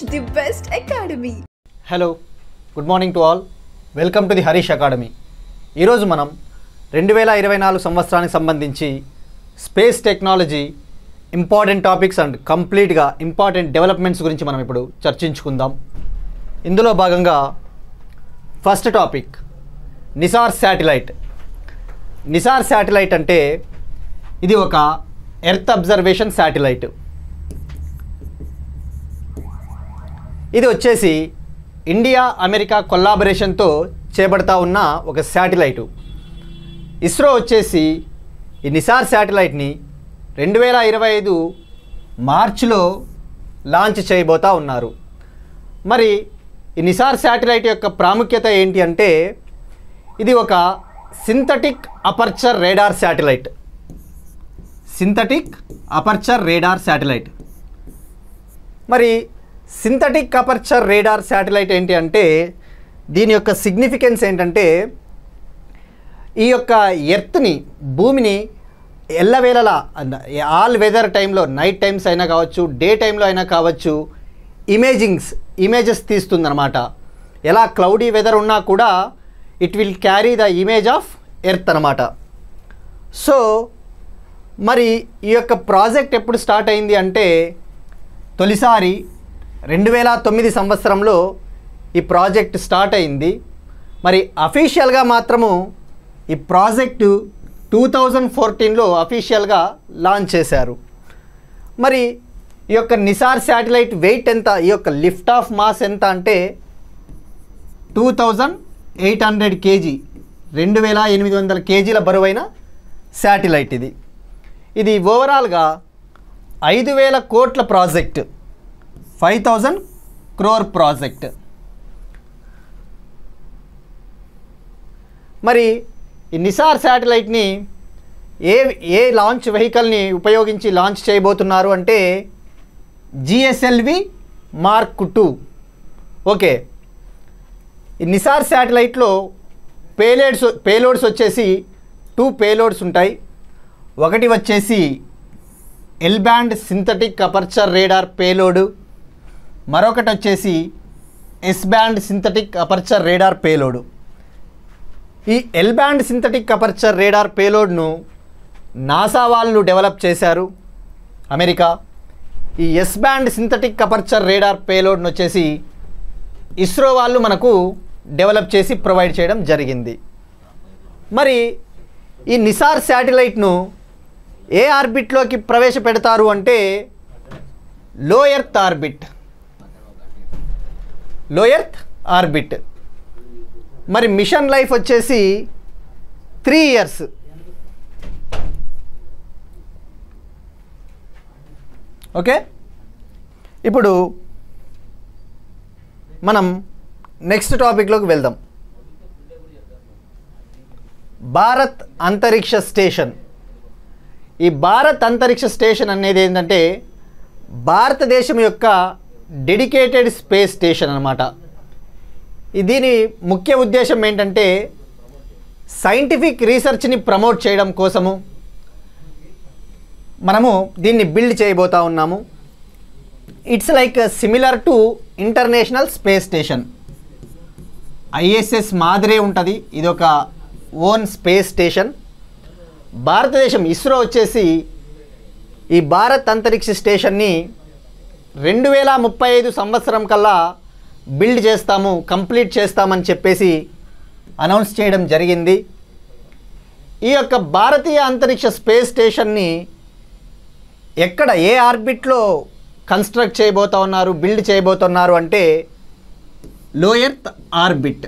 the best academy. Hello good morning to all. Welcome to the Harish academy. ఈరోజు మనం 2024 సంవత్సరానికి సంబంధించి space technology important topics and కంప్లీట్గా important developments గురించి మనం ఇప్పుడు చర్చించుకుందాం. ఇందులో భాగంగా first topic Nisar satellite. Nisar satellite అంటే ఇది ఒక ఎర్త్ అబ్జర్వేషన్ శాటిలైట్. ఇది వచ్చేసి ఇండియా అమెరికా కొల్లాబరేషన్తో చేపడతా ఉన్న ఒక శాటిలైటు. ఇస్రో వచ్చేసి ఈ నిసార్ శాటిలైట్ని 2025 మార్చిలో లాంచ్ చేయబోతూ ఉన్నారు. మరి ఈ నిసార్ శాటిలైట్ యొక్క ప్రాముఖ్యత ఏంటి అంటే ఇది ఒక synthetic aperture radar satellite. Synthetic aperture radar satellite. మరి సింథటిక్ అపర్చర్ రేడార్ శాటిలైట్ ఏంటి అంటే దీని యొక్క సిగ్నిఫికెన్స్ ఏంటంటే ఈ యొక్క ఎర్త్ని భూమిని ఎల్లవేళలా ఆల్ వెదర్ టైంలో నైట్ టైమ్స్ అయినా కావచ్చు డే టైంలో అయినా కావచ్చు ఇమేజెస్ తీస్తుందన్నమాట. ఎలా క్లౌడీ వెదర్ ఉన్నా కూడా it will carry the image of earth అనమాట. సో మరి ఈ యొక్క ప్రాజెక్ట్ ఎప్పుడు స్టార్ట్ అయింది అంటే తొలిసారి 2009 సంవత్సరంలో ఈ ప్రాజెక్ట్ స్టార్ట్ అయింది. మరి అఫీషియల్గా మాత్రము ఈ ప్రాజెక్టు 2014లో అఫీషియల్గా లాంచ్ చేశారు. మరి ఈ యొక్క నిసార్ శాటిలైట్ వెయిట్ ఎంత, ఈ యొక్క లిఫ్ట్ ఆఫ్ మాస్ ఎంత అంటే 2800 kg, 2800 kgల బరువైన శాటిలైట్ ఇది. ఇది ఓవరాల్గా 5000 కోట్ల ప్రాజెక్ట్, 5000 crore ప్రాజెక్ట్. మరి ఈ నిసార్ శాటిలైట్ని ఏ లాంచ్ వెహికల్ని ఉపయోగించి లాంచ్ చేయబోతున్నారు అంటే GSLV Mark II. ఓకే, ఈ నిసార్ శాటిలైట్లో పేలోడ్స్ వచ్చేసి 2 పేలోడ్స్ ఉంటాయి. ఒకటి వచ్చేసి L band synthetic aperture radar payload, మరొకటి వచ్చేసి S band synthetic aperture radar payload. ఈ L band synthetic aperture radar పేలోడ్ను నాసా వాళ్ళు డెవలప్ చేశారు అమెరికా. ఈ S band synthetic aperture radar పేలోడ్ను వచ్చేసి ఇస్రో వాళ్ళు మనకు డెవలప్ చేసి ప్రొవైడ్ చేయడం జరిగింది. మరి ఈ నిసార్ శాటిలైట్ను ఏ ఆర్బిట్లోకి ప్రవేశపెడతారు అంటే లో ఎర్త్ ఆర్బిట్. మరి మిషన్ లైఫ్ వచ్చేసి 3 years. ఓకే, ఇప్పుడు మనం నెక్స్ట్ టాపిక్లోకి వెళ్దాం. భారత్ అంతరిక్ష స్టేషన్. ఈ భారత్ అంతరిక్ష స్టేషన్ అనేది ఏంటంటే భారతదేశం యొక్క డెడికేటెడ్ స్పేస్ స్టేషన్ అన్నమాట. దీని ముఖ్య ఉద్దేశం ఏంటంటే సైంటిఫిక్ రీసెర్చ్ని ప్రమోట్ చేయడం కోసము మనము దీన్ని బిల్డ్ చేయబోతా ఉన్నాము. It's like similar to international space station. ISS మాదిరే ఉంటుంది, ఇది ఒక ఓన్ స్పేస్ స్టేషన్. భారతదేశం ఇస్రో వచ్చేసి ఈ భారత్ అంతరిక్ష స్టేషన్ని 2035 సంవత్సరం కల్లా బిల్డ్ చేస్తాము, కంప్లీట్ చేస్తామని చెప్పేసి అనౌన్స్ చేయడం జరిగింది. ఈ యొక్క భారతీయ అంతరిక్ష స్పేస్ స్టేషన్ని ఎక్కడ ఏ ఆర్బిట్లో కన్స్ట్రక్ట్ చేయబోతా ఉన్నారు, బిల్డ్ చేయబోతున్నారు అంటే లో ఎర్త్ ఆర్బిట్.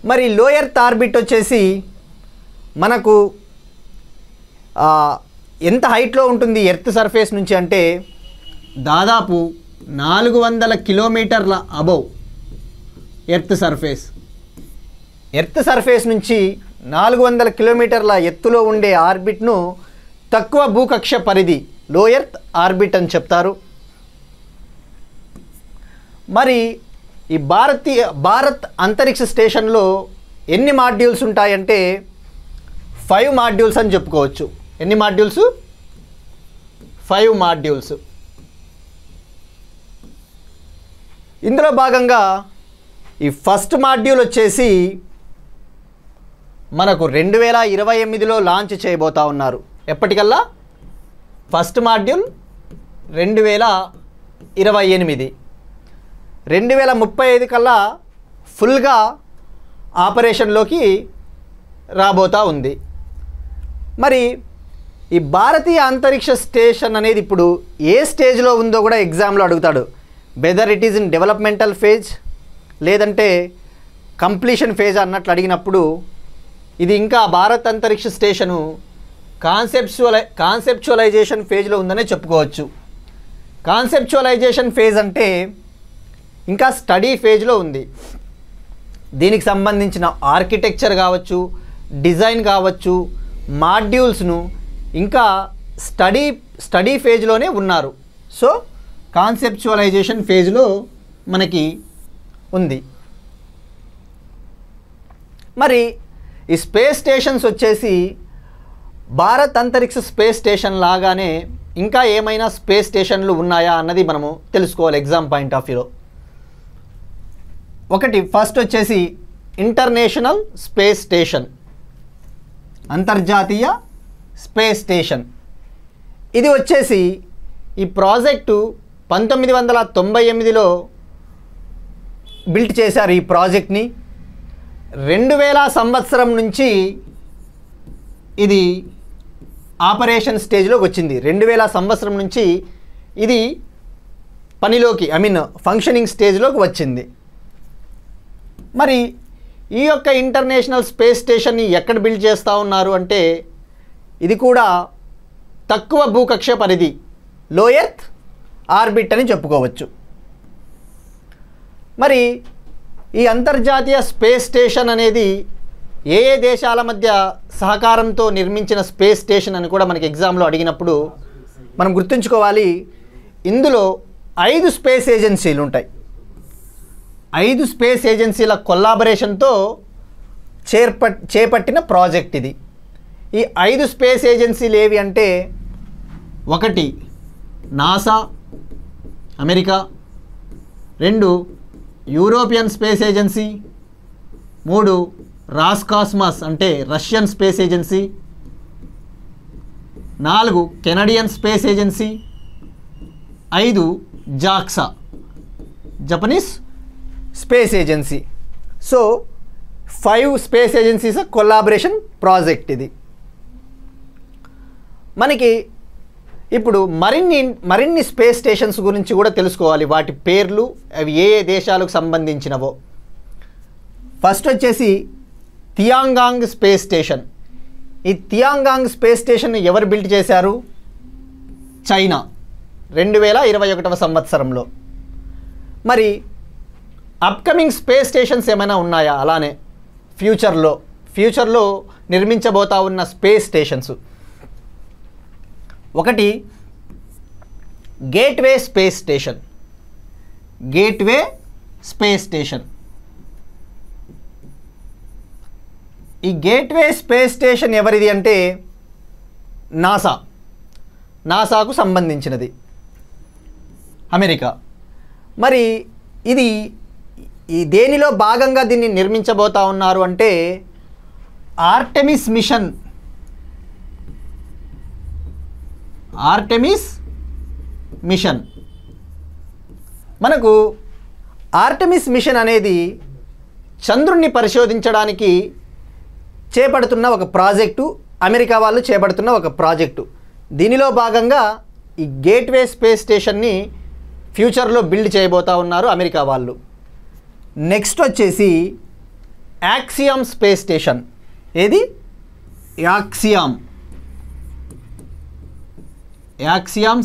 మరి లో ఎర్త్ ఆర్బిట్ వచ్చేసి మనకు ఎంత హైట్లో ఉంటుంది ఎర్త్ సర్ఫేస్ నుంచి అంటే దాదాపు 400 కిలోమీటర్ల అబవ్ ఎర్త్ సర్ఫేస్ నుంచి 400 కిలోమీటర్ల ఎత్తులో ఉండే ఆర్బిట్ను తక్కువ భూకక్ష పరిధి లో ఎర్త్ ఆర్బిట్ అని చెప్తారు. మరి ఈ భారత్ అంతరిక్ష స్టేషన్లో ఎన్ని మాడ్యూల్స్ ఉంటాయంటే 5 మాడ్యూల్స్ అని చెప్పుకోవచ్చు. ఎన్ని మాడ్యూల్స్? 5 మాడ్యూల్స్. ఇందులో భాగంగా ఈ ఫస్ట్ మాడ్యూల్ వచ్చేసి మనకు 2028లో లాంచ్ చేయబోతా ఉన్నారు. ఎప్పటికల్లా? ఫస్ట్ మాడ్యూల్ 2028, 2035 కల్లా ఫుల్గా ఆపరేషన్లోకి రాబోతా ఉంది. మరి ఈ భారతీయ అంతరిక్ష స్టేషన్ అనేది ఇప్పుడు ఏ స్టేజ్లో ఉందో కూడా ఎగ్జామ్లో అడుగుతాడు. Whether it is in developmental phase లేదంటే కంప్లీషన్ ఫేజ్ అన్నట్లు అడిగినప్పుడు ఇది ఇంకా భారత్ అంతరిక్ష స్టేషను కాన్సెప్చువలైజేషన్ ఫేజ్లో ఉందనే చెప్పుకోవచ్చు. కాన్సెప్చువలైజేషన్ ఫేజ్ అంటే ఇంకా స్టడీ ఫేజ్లో ఉంది. దీనికి సంబంధించిన ఆర్కిటెక్చర్ కావచ్చు, డిజైన్ కావచ్చు, మాడ్యూల్స్ను ఇంకా స్టడీ ఫేజ్లోనే ఉన్నారు. సో కాన్సెప్చువలైజేషన్ ఫేజ్లో మనకి ఉంది. మరి ఈ స్పేస్ స్టేషన్స్ వచ్చేసి భారత్ అంతరిక్ష స్పేస్ స్టేషన్ లాగానే ఇంకా ఏమైనా స్పేస్ స్టేషన్లు ఉన్నాయా అన్నది మనము తెలుసుకోవాలి ఎగ్జామ్ పాయింట్ ఆఫ్ వ్యూలో. ఒకటి ఫస్ట్ వచ్చేసి ఇంటర్నేషనల్ స్పేస్ స్టేషన్, అంతర్జాతీయ స్పేస్ స్టేషన్. ఇది వచ్చేసి ఈ ప్రాజెక్టు 1998లో బిల్ట్ చేశారు. ఈ ప్రాజెక్ట్ని 2000 సంవత్సరం నుంచి ఇది ఆపరేషన్ స్టేజ్లోకి వచ్చింది. 2000 సంవత్సరం నుంచి ఇది పనిలోకి ఫంక్షనింగ్ స్టేజ్లోకి వచ్చింది. మరి ఈ యొక్క ఇంటర్నేషనల్ స్పేస్ స్టేషన్ని ఎక్కడ బిల్డ్ చేస్తూ ఉన్నారు అంటే ఇది కూడా తక్కువ భూకక్ష పరిధి, లో ఎర్త్ ఆర్బిట్ అని చెప్పుకోవచ్చు. మరి ఈ అంతర్జాతీయ స్పేస్ స్టేషన్ అనేది ఏ ఏ దేశాల మధ్య సహకారంతో నిర్మించిన స్పేస్ స్టేషన్ అని కూడా మనకి ఎగ్జామ్లో అడిగినప్పుడు మనం గుర్తుంచుకోవాలి. ఇందులో 5 స్పేస్ ఏజెన్సీలు ఉంటాయి. 5 స్పేస్ ఏజెన్సీల కొల్లాబరేషన్తో చేపట్టిన ప్రాజెక్ట్ ఇది. ఈ 5 స్పేస్ ఏజెన్సీలు ఏవి అంటే 1 NASA America, 2 European space agency, 3 Roscosmos అంటే Russian space agency, 4 Canadian space agency, 5 JAXA Japanese space agency. So 5 space agencies collaboration project ఇది. మనకి ఇప్పుడు మరిన్ని స్పేస్ స్టేషన్స్ గురించి కూడా తెలుసుకోవాలి. వాటి పేర్లు, అవి ఏ ఏ దేశాలకు సంబంధించినవో. ఫస్ట్ వచ్చేసి తియాంగాంగ్ స్పేస్ స్టేషన్. ఈ తియాంగాంగ్ స్పేస్ స్టేషన్ ఎవరు బిల్డ్ చేశారు? చైనా 2021వ సంవత్సరంలో. మరి అప్కమింగ్ స్పేస్ స్టేషన్స్ ఏమైనా ఉన్నాయా? అలానే ఫ్యూచర్లో నిర్మించబోతా ఉన్న space stations. 1 gateway space station. Gateway space station. ఈ గేట్వే స్పేస్ స్టేషన్ ఎవరిది అంటే నాసాకు సంబంధించినది, అమెరికా. మరి ఇది ఈ దేనిలో భాగంగా దీన్ని నిర్మించబోతా ఉన్నారు అంటే ఆర్టెమిస్ మిషన్. మనకు ఆర్టెమిస్ మిషన్ అనేది చంద్రుణ్ణి పరిశోధించడానికి చేపడుతున్న ఒక ప్రాజెక్టు, అమెరికా వాళ్ళు చేపడుతున్న ఒక ప్రాజెక్టు. దీనిలో భాగంగా ఈ గేట్వే స్పేస్ స్టేషన్ని ఫ్యూచర్లో బిల్డ్ చేయబోతా ఉన్నారు అమెరికా వాళ్ళు. నెక్స్ట్ వచ్చేసి యాక్సియామ్ స్పేస్ స్టేషన్. ఏది? Axiom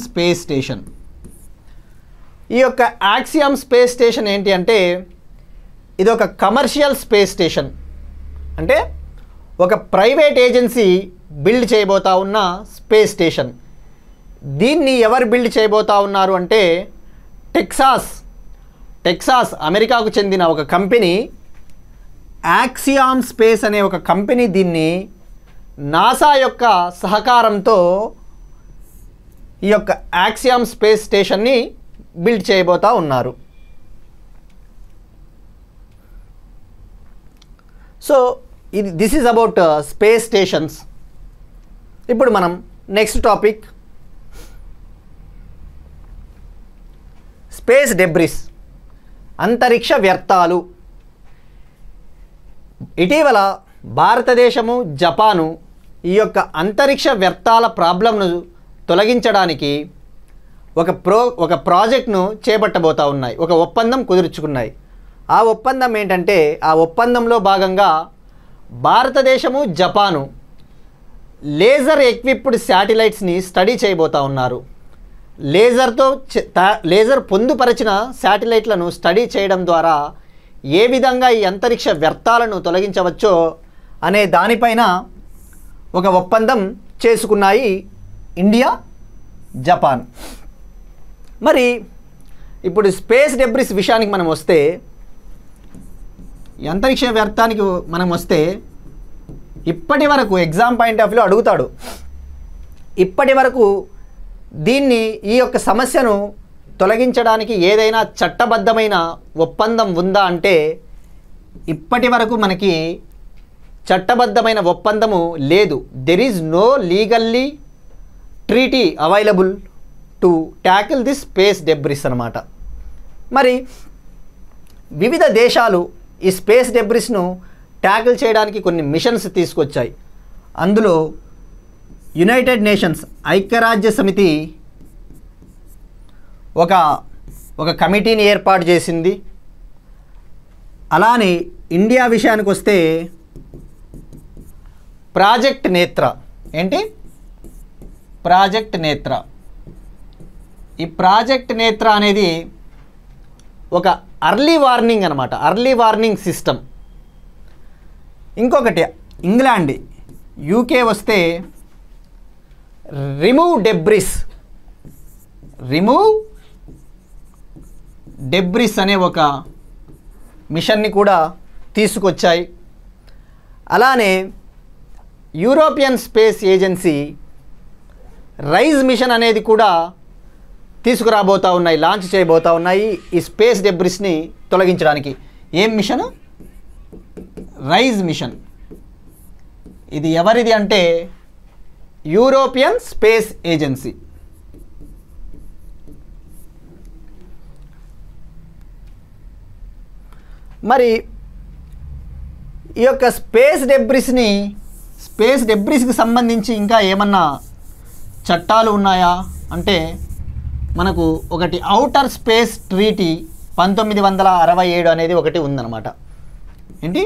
space station. ఈ యొక్క యాక్సియామ్ స్పేస్ స్టేషన్ ఏంటి అంటే ఇది ఒక కమర్షియల్ స్పేస్ స్టేషన్. అంటే ఒక ప్రైవేట్ ఏజెన్సీ బిల్డ్ చేయబోతా ఉన్న స్పేస్ స్టేషన్. దీన్ని ఎవరు బిల్డ్ చేయబోతా ఉన్నారు అంటే టెక్సాస్ అమెరికాకు చెందిన ఒక కంపెనీ యాక్సియామ్ స్పేస్ అనే ఒక కంపెనీ దీన్ని నాసా యొక్క సహకారంతో ఈ యొక్క యాక్సియామ్ స్పేస్ స్టేషన్ని బిల్డ్ చేయబోతా ఉన్నారు. So this is about space stations. ఇప్పుడు మనం నెక్స్ట్ టాపిక్ స్పేస్ డెబ్రిస్, అంతరిక్ష వ్యర్థాలు. ఇటీవల భారతదేశము, జపాను ఈ యొక్క అంతరిక్ష వ్యర్థాల ప్రాబ్లంను తొలగించడానికి ఒక ప్రాజెక్ట్ను చేపట్టబోతూ ఉన్నాయి, ఒక ఒప్పందం కుదుర్చుకున్నాయి. ఆ ఒప్పందం ఏంటంటే, ఆ ఒప్పందంలో భాగంగా భారతదేశము, జపాను లేజర్ ఎక్విప్డ్ శాటిలైట్స్ని స్టడీ చేయబోతూ ఉన్నారు. లేజర్ పొందుపరిచిన శాటిలైట్లను స్టడీ చేయడం ద్వారా ఏ విధంగా ఈ అంతరిక్ష వ్యర్థాలను తొలగించవచ్చో అనే దానిపైన ఒక ఒప్పందం చేసుకున్నాయి ఇండియా, జపాన్. మరి ఇప్పుడు స్పేస్ డెబ్రిస్ విషయానికి మనం వస్తే, అంతరిక్ష వ్యర్థానికి మనం వస్తే, ఇప్పటి వరకు ఎగ్జామ్ పాయింట్ ఆఫ్ వ్యూలో అడుగుతాడు, ఇప్పటి వరకు ఈ యొక్క సమస్యను తొలగించడానికి ఏదైనా చట్టబద్ధమైన ఒప్పందం ఉందా అంటే, ఇప్పటి వరకు మనకి చట్టబద్ధమైన ఒప్పందము లేదు. There is no legally treaty available to tackle this space debris అన్నమాట. మరి వివిధ దేశాలు ఈ స్పేస్ డెబ్రిస్ను ట్యాకిల్ చేయడానికి కొన్ని మిషన్స్ తీసుకొచ్చాయి. అందులో యునైటెడ్ నేషన్స్, ఐక్యరాజ్య సమితి ఒక కమిటీని ఏర్పాటు చేసింది. అలానే ఇండియా విషయానికి వస్తే ప్రాజెక్ట్ నేత్ర. ఏంటి? ప్రాజెక్ట్ నేత్ర. ఈ ప్రాజెక్ట్ నేత్ర అనేది ఒక అర్లీ వార్నింగ్ అన్నమాట, అర్లీ వార్నింగ్ సిస్టమ్. ఇంకొకటి ఇంగ్లాండ్, యూకే వస్తే రిమూవ్ డెబ్రిస్ అనే ఒక మిషన్ని కూడా తీసుకొచ్చాయి. అలానే European space Agency rise mission అనేది కూడా తీసుకురాబోతూ ఉన్నాయి, లాంచ్ చేయబోతూ ఉన్నాయి ఈ స్పేస్ డెబ్రిస్ని తొలగించడానికి. ఏం మిషన్? Rise machine. ఇది ఎవరిది అంటే యూరోపియన్ స్పేస్ ఏజెన్సీ. మరి ఈ యొక్క స్పేస్ డెబ్రిస్కి సంబంధించి ఇంకా ఏమన్నా చట్టాలు ఉన్నాయా అంటే, మనకు ఒకటి ఔటర్ స్పేస్ ట్రీటీ 1967 అనేది ఒకటి ఉందన్నమాట. ఏంటి?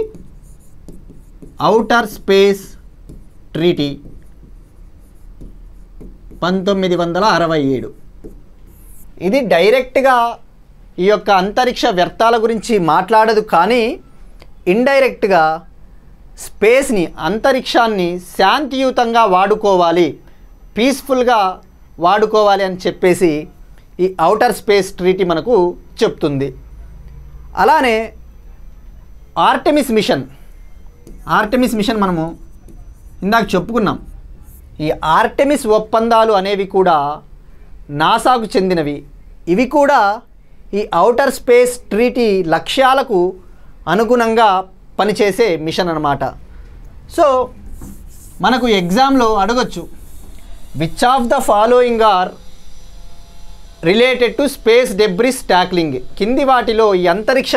Outer space treaty 1967. ఇది డైరెక్ట్గా ఈ యొక్క అంతరిక్ష వ్యర్థాల గురించి మాట్లాడదు, కానీ ఇండైరెక్ట్గా స్పేస్ని, అంతరిక్షాన్ని శాంతియుతంగా వాడుకోవాలి, పీస్ఫుల్గా వాడుకోవాలి అని చెప్పేసి ఈ ఔటర్ స్పేస్ ట్రీటీ మనకు చెప్తుంది. అలానే ఆర్టెమిస్ మిషన్ మనము ఇందాక చెప్పుకున్నాం. ఈ ఆర్టెమిస్ ఒప్పందాలు అనేవి కూడా నాసాకు చెందినవి. ఇవి కూడా ఈ ఔటర్ స్పేస్ ట్రీటీ లక్ష్యాలకు అనుగుణంగా పనిచేసే మిషన్ అన్నమాట. సో మనకు ఎగ్జామ్లో అడగొచ్చు, which of the following are related to space debris tackling? కింది వాటిలో ఈ అంతరిక్ష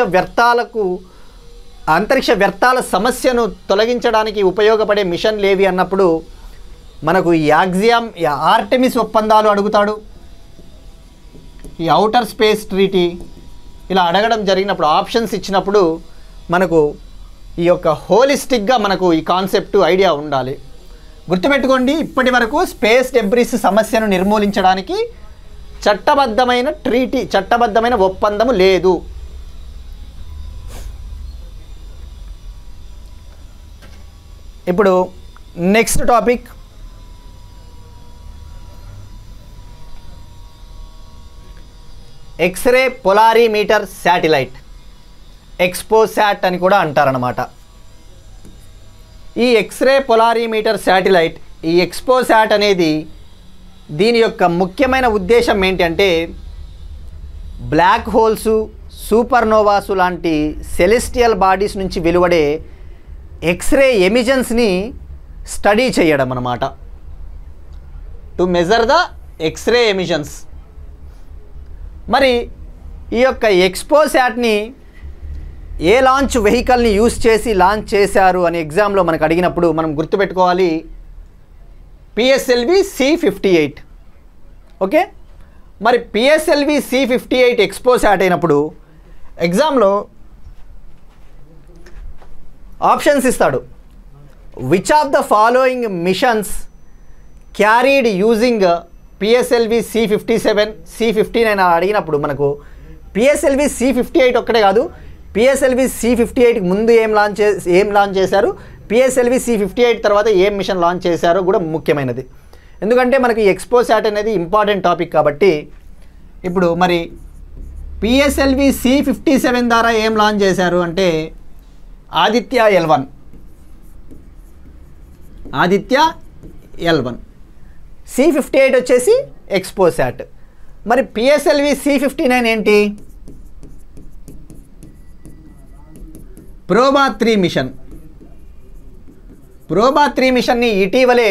వ్యర్థాల సమస్యను తొలగించడానికి ఉపయోగపడే మిషన్లు ఏవి అన్నప్పుడు మనకు ఈ ఆర్టెమిస్ ఒప్పందాలు అడుగుతాడు, ఈ ఔటర్ స్పేస్ ట్రీటీ ఇలా అడగడం జరిగినప్పుడు, ఆప్షన్స్ ఇచ్చినప్పుడు మనకు ఈ యొక్క హోలిస్టిక్గా మనకు ఈ కాన్సెప్ట్ ఐడియా ఉండాలి. గుర్తుపెట్టుకోండి, ఇప్పటి వరకు స్పేస్ డెబ్రిస్ సమస్యను నిర్మూలించడానికి చట్టబద్ధమైన ఒప్పందము లేదు. ఇప్పుడు next topic X-ray polarimeter satellite, XPoSat అని కూడా అంటారన్నమాట. ఈ ఎక్స్రే పొలారిమీటర్ శాటిలైట్, ఈ ఎక్స్పోసాట్ అనేది దీని యొక్క ముఖ్యమైన ఉద్దేశం ఏంటంటే, బ్లాక్ హోల్సు, సూపర్నోవాసు లాంటి సెలెస్టియల్ బాడీస్ నుంచి వెలువడే ఎక్స్రే ఎమిషన్స్ని స్టడీ చేయడం అన్నమాట. To measure the X-ray emissions. మరి ఈ యొక్క ఎక్స్పోసాట్ని ఏ లాంచ్ వెహికల్ని యూస్ చేసి లాంచ్ చేశారు అని ఎగ్జామ్లో మనకు అడిగినప్పుడు మనం గుర్తుపెట్టుకోవాలి PSLV C58. ఓకే, మరి PSLV C58 ఎక్స్పోసాట్ అయినప్పుడు ఎగ్జామ్లో ఆప్షన్స్ ఇస్తాడు. Which of the following missions carried using PSLV C57 C59 అడిగినప్పుడు మనకు PSLV C58 ఒక్కటే కాదు, PSLV C58కి ముందు ఏం లాంచ్ చేశారు, PSLV C58 తర్వాత ఏం మిషన్ లాంచ్ చేశారో కూడా ముఖ్యమైనది. ఎందుకంటే మనకి ఎక్స్పోసాట్ అనేది ఇంపార్టెంట్ టాపిక్ కాబట్టి. ఇప్పుడు మరి PSLV C57 ద్వారా ఏం లాంచ్ చేశారు అంటే Aditya L1. Aditya L1. C58 వచ్చేసి ఎక్స్పోసాట్. మరి PSLV C59 ఏంటి? Proba 3 machine. ప్రోబా 3 మిషన్ని ఇటీవలే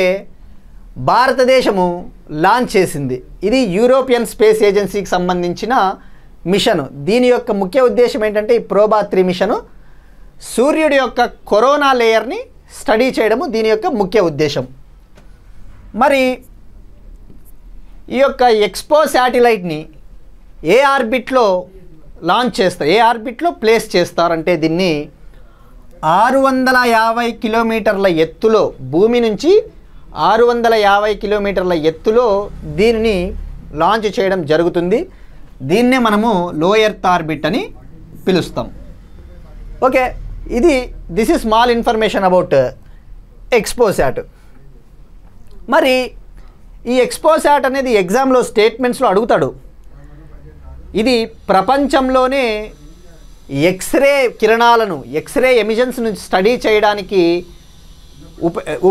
భారతదేశము లాంచ్ చేసింది. ఇది యూరోపియన్ స్పేస్ ఏజెన్సీకి సంబంధించిన మిషను. దీని యొక్క ముఖ్య ఉద్దేశం ఏంటంటే ఈ ప్రోబా 3 మిషను సూర్యుడి యొక్క కరోనా లేయర్ని స్టడీ చేయడము దీని యొక్క ముఖ్య ఉద్దేశం. మరి ఈ యొక్క ఎక్స్పో శాటిలైట్ని ఏ ఆర్బిట్లో లాంచ్ చేస్తారు, ఏ ఆర్బిట్లో ప్లేస్ చేస్తారంటే దీన్ని 650 కిలోమీటర్ల ఎత్తులో, భూమి నుంచి 650 కిలోమీటర్ల ఎత్తులో దీనిని లాంచ్ చేయడం జరుగుతుంది. దీన్నే మనము లో ఎర్త్ ఆర్బిట్ అని పిలుస్తాం. Okay, this is small information about XPoSat. మరి ఈ ఎక్స్పోసాట్ అనేది ఎగ్జామ్లో స్టేట్మెంట్స్లో అడుగుతాడు. ఇది ప్రపంచంలోనే ఎక్స్రే కిరణాలను, ఎక్స్రే ఎమిషన్స్ను స్టడీ చేయడానికి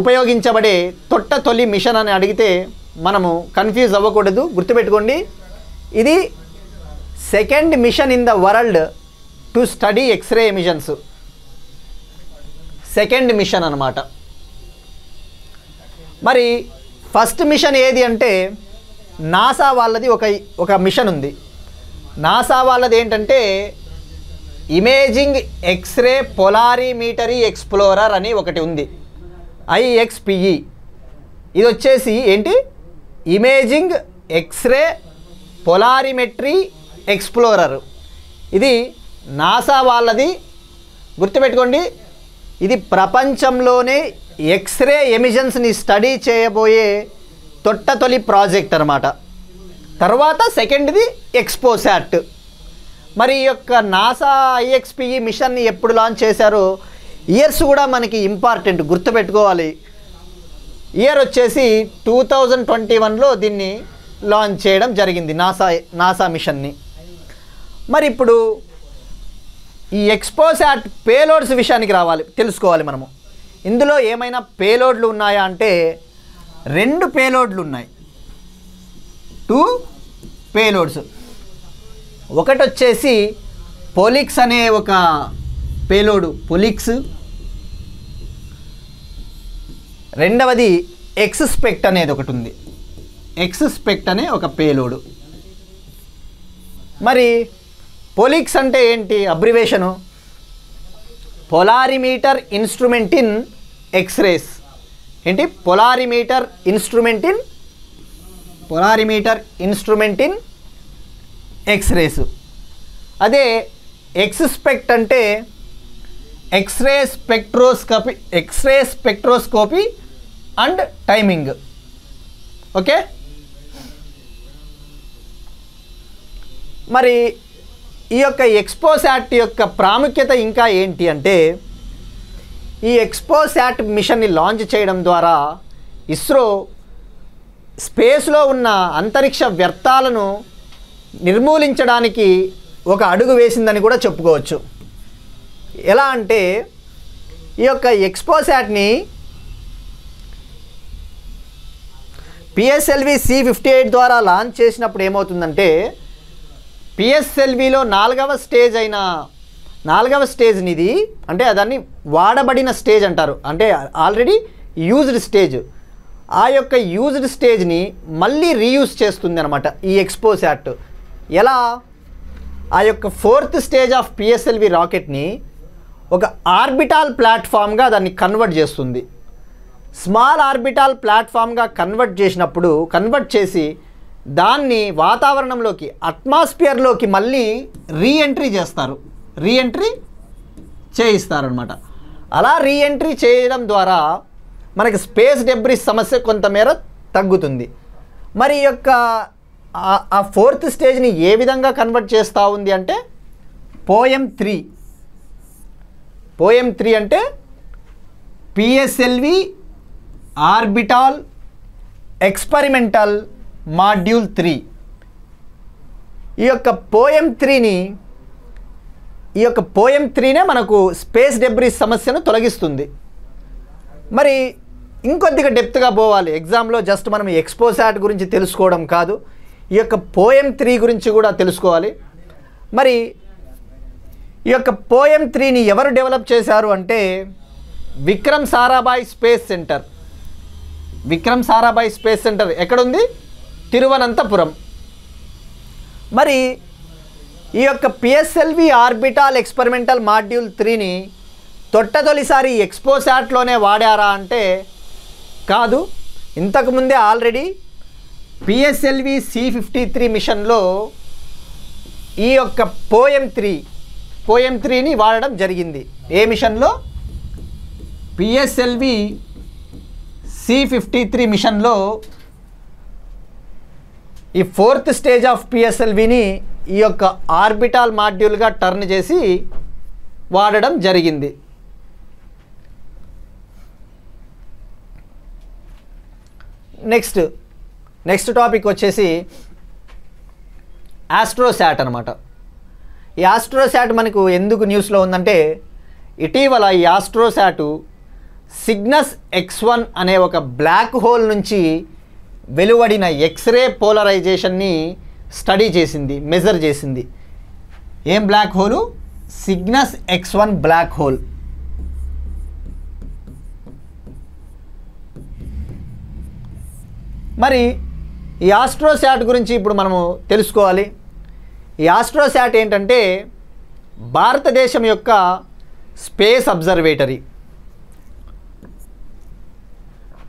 ఉపయోగించబడే తొలి మిషన్ అని అడిగితే మనము కన్ఫ్యూజ్ అవ్వకూడదు. గుర్తుపెట్టుకోండి, ఇది second mission in the world to study X-ray emissions. Second mission అన్నమాట. మరి ఫస్ట్ మిషన్ ఏది అంటే నాసా వాళ్ళది ఒక మిషన్ ఉంది. నాసా వాళ్ళది ఏంటంటే ఇమేజింగ్ ఎక్స్రే పొలారిమీటరీ ఎక్స్ప్లోరర్ అని ఒకటి ఉంది, IXPE. ఇది వచ్చేసి ఏంటి, ఇమేజింగ్ ఎక్స్రే పొలారిమెట్రీ ఎక్స్ప్లోరర్. ఇది నాసా వాళ్ళది. గుర్తుపెట్టుకోండి, ఇది ప్రపంచంలోనే ఎక్స్రే ఎమిషన్స్ని స్టడీ చేయబోయే తొలి ప్రాజెక్ట్ అన్నమాట. తర్వాత సెకండ్ది ఎక్స్పోసాట్. మరి ఈ యొక్క నాసా IXPE మిషన్ని ఎప్పుడు లాంచ్ చేశారో ఇయర్స్ కూడా మనకి ఇంపార్టెంట్, గుర్తుపెట్టుకోవాలి. ఇయర్ వచ్చేసి 2021లో దీన్ని లాంచ్ చేయడం జరిగింది, నాసా మిషన్ని. మరి ఇప్పుడు ఈ ఎక్స్పోసాట్ పేలోడ్స్ విషయానికి తెలుసుకోవాలి మనము. ఇందులో ఏమైనా పేలోడ్లు ఉన్నాయా అంటే 2 పేలోడ్లు ఉన్నాయి, 2 పేలోడ్స్. ఒకటి వచ్చేసి పొలిక్స్ అనే ఒక పేలోడు, పొలిక్స్. రెండవది ఎక్స్పెక్ట్ అనేది ఒకటి ఉంది, ఎక్స్పెక్ట్ అనే ఒక పేలోడు. మరి పొలిక్స్ అంటే ఏంటి abbreviation? Polarimeter instrument in X-rays. ఏంటి? Polarimeter instrument in X-rays. అదే ఎక్స్పెక్ట్ అంటే X-ray spectroscopy and timing. Okay, మరి ఈ యొక్క ఎక్స్పోసాట్ యొక్క ప్రాముఖ్యత ఇంకా ఏంటి అంటే ఈ ఎక్స్పోసాట్ మిషన్ని లాంచ్ చేయడం ద్వారా ఇస్రో స్పేస్లో ఉన్న అంతరిక్ష వ్యర్థాలను నిర్మూలించడానికి ఒక అడుగు వేసిందని కూడా చెప్పుకోవచ్చు. ఎలా అంటే ఈ యొక్క ఎక్స్పోసాట్ని PSLV C58 ద్వారా లాంచ్ చేసినప్పుడు ఏమవుతుందంటే PSLVలో 4వ స్టేజ్ అయిన 4వ స్టేజ్ని ఇది అంటే దాన్ని వాడబడిన స్టేజ్ అంటారు, అంటే ఆల్రెడీ యూజ్డ్ స్టేజ్. ఆ యొక్క యూజ్డ్ స్టేజ్ని మళ్ళీ రీయూజ్ చేస్తుంది అనమాట ఈ ఎక్స్పోసాట్. ఎలా? ఆ యొక్క 4th స్టేజ్ ఆఫ్ పిఎస్ఎల్వి రాకెట్ని ఒక ఆర్బిటాల్ ప్లాట్ఫామ్గా దాన్ని కన్వర్ట్ చేస్తుంది. స్మాల్ ఆర్బిటాల్ ప్లాట్ఫామ్గా కన్వర్ట్ చేసి దాన్ని వాతావరణంలోకి, అట్మాస్ఫియర్లోకి మళ్ళీ రీఎంట్రీ చేయిస్తారనమాట. అలా రీఎంట్రీ చేయడం ద్వారా మనకి స్పేస్ డెబ్రిస్ సమస్య కొంతమేర తగ్గుతుంది. మరి ఈ యొక్క ఆ 4th స్టేజ్ని ఏ విధంగా కన్వర్ట్ చేస్తూ ఉంది అంటే పోయం 3 అంటే పిఎస్ఎల్వి ఆర్బిటాల్ ఎక్స్పెరిమెంటల్ మాడ్యూల్ 3. ఈ యొక్క పోయం 3నే మనకు స్పేస్ డెబ్రిస్ సమస్యను తొలగిస్తుంది. మరి ఇంకొద్దిగా డెప్త్గా పోవాలి, ఎగ్జామ్లో జస్ట్ మనం ఎక్స్పోసాట్ గురించి తెలుసుకోవడం కాదు, ఈ యొక్క పోయం 3 గురించి కూడా తెలుసుకోవాలి. మరి ఈ యొక్క పోయం 3ని ఎవరు డెవలప్ చేశారు అంటే విక్రమ్ సారాభాయ్ స్పేస్ సెంటర్ ఎక్కడుంది? తిరువనంతపురం. మరి ఈ యొక్క పిఎస్ఎల్వి ఆర్బిటాల్ ఎక్స్పెరిమెంటల్ మాడ్యూల్ 3ని తొలిసారి ఎక్స్పోసాట్లోనే వాడారా అంటే కాదు. ఇంతకుముందే ఆల్రెడీ పిఎస్ఎల్వి C-53 మిషన్లో ఈ యొక్క పోయం 3ని వాడడం జరిగింది. ఏ మిషన్లో? పిఎస్ఎల్వి C-53 మిషన్లో ఈ 4th స్టేజ్ ఆఫ్ పిఎస్ఎల్విని ఈ యొక్క ఆర్బిటాల్ మాడ్యూల్గా టర్న్ చేసి వాడడం జరిగింది. నెక్స్ట్ టాపిక్ వచ్చేసి ఆస్ట్రోసాట్ అనమాట. ఈ ఆస్ట్రోసాట్ మనకు ఎందుకు న్యూస్లో ఉందంటే ఇటీవల ఈ ఆస్ట్రోసాటు సిగ్నస్ X1 అనే ఒక బ్లాక్ హోల్ నుంచి వెలువడిన ఎక్స్రే పోలరైజేషన్ని మెజర్ చేసింది. ఏం black hole? Cygnus X1 black hole. మరి ఈ ఆస్ట్రోసాట్ గురించి ఇప్పుడు మనము తెలుసుకోవాలి. ఈ ఆస్ట్రోసాట్ ఏంటంటే భారతదేశం యొక్క స్పేస్ అబ్జర్వేటరీ.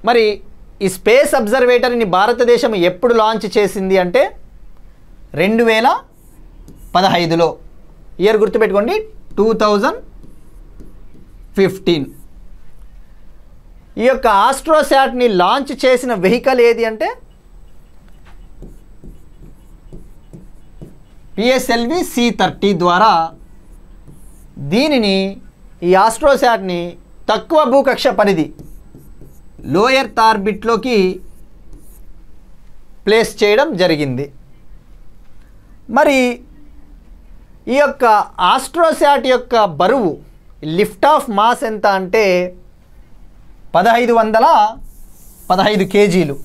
మరి ఈ స్పేస్ అబ్జర్వేటరీని భారతదేశం ఎప్పుడు లాంచ్ చేసింది అంటే 2015లో. ఇయర్ గుర్తుపెట్టుకోండి, 2015. ఈ యొక్క ఆస్ట్రోసాట్ని లాంచ్ చేసిన వెహికల్ ఏది అంటే పిఎస్ఎల్వి C-30 ద్వారా ఈ ఆస్ట్రోసాట్ని తక్కువ భూకక్ష పరిధి లో ఎర్త్ ఆర్బిట్లోకి ప్లేస్ చేయడం జరిగింది. మరి ఈ యొక్క ఆస్ట్రోసాట్ యొక్క బరువు, లిఫ్ట్ ఆఫ్ మాస్ ఎంత అంటే 1515 కేజీలు.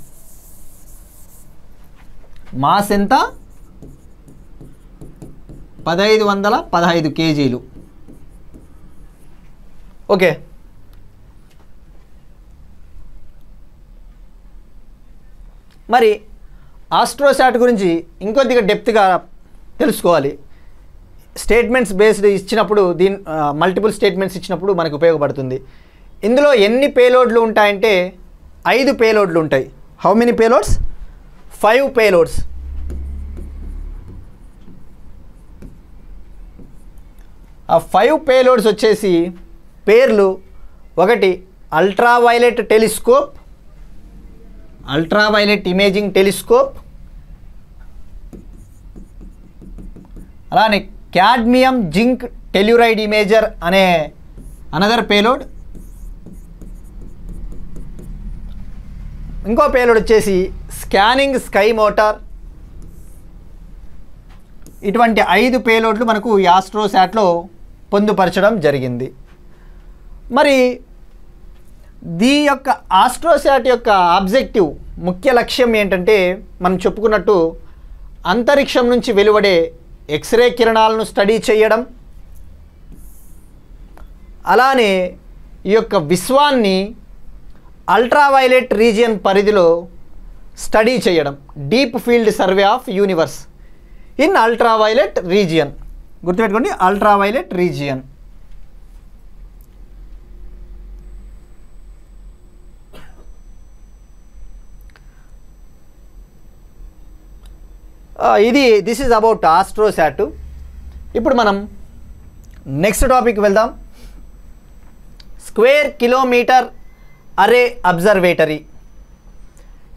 మాస్ ఎంత? 1515 కేజీలు. ఓకే. మరి ఆస్ట్రోసాట్ గురించి ఇంకొద్దిగా డెప్త్గా తెలుసుకోవాలి. స్టేట్మెంట్స్ బేస్డ్ ఇచ్చినప్పుడు మల్టిపుల్ స్టేట్మెంట్స్ ఇచ్చినప్పుడు మనకు ఉపయోగపడుతుంది. ఇందులో ఎన్ని పేలోడ్లు ఉంటాయంటే 5 పేలోడ్లు ఉంటాయి. How many payloads? 5 పేలోడ్స్. ఆ 5 పేలోడ్స్ వచ్చేసి పేర్లు: ఒకటి అల్ట్రావైలెట్ ఇమేజింగ్ టెలిస్కోప్, అలానే క్యాడ్మియం జింక్ టెల్యూరైడ్ ఇమేజర్ అనే అనదర్ పేలోడ్. ఇంకో పేలోడ్ వచ్చేసి స్కానింగ్ స్కై మోటార్. ఇటువంటి 5 పేలోడ్లు మనకు ఈ ఆస్ట్రోసాట్లో పొందుపరచడం జరిగింది. మరి యొక్క ఆస్ట్రోసాట్ యొక్క ఆబ్జెక్టివ్, ముఖ్య లక్ష్యం ఏంటంటే మనం చెప్పుకున్నట్టు అంతరిక్షం నుంచి వెలువడే ఎక్స్రే కిరణాలను స్టడీ చేయడం, అలానే ఈ యొక్క విశ్వాన్ని అల్ట్రావైలెట్ రీజియన్ పరిధిలో స్టడీ చేయడం, deep field survey of universe in ultraviolet region. గుర్తుపెట్టుకోండి, ultraviolet region. This is about AstroSat. ఇప్పుడు మనం నెక్స్ట్ టాపిక్ వెళ్దాం. Square kilometre array observatory.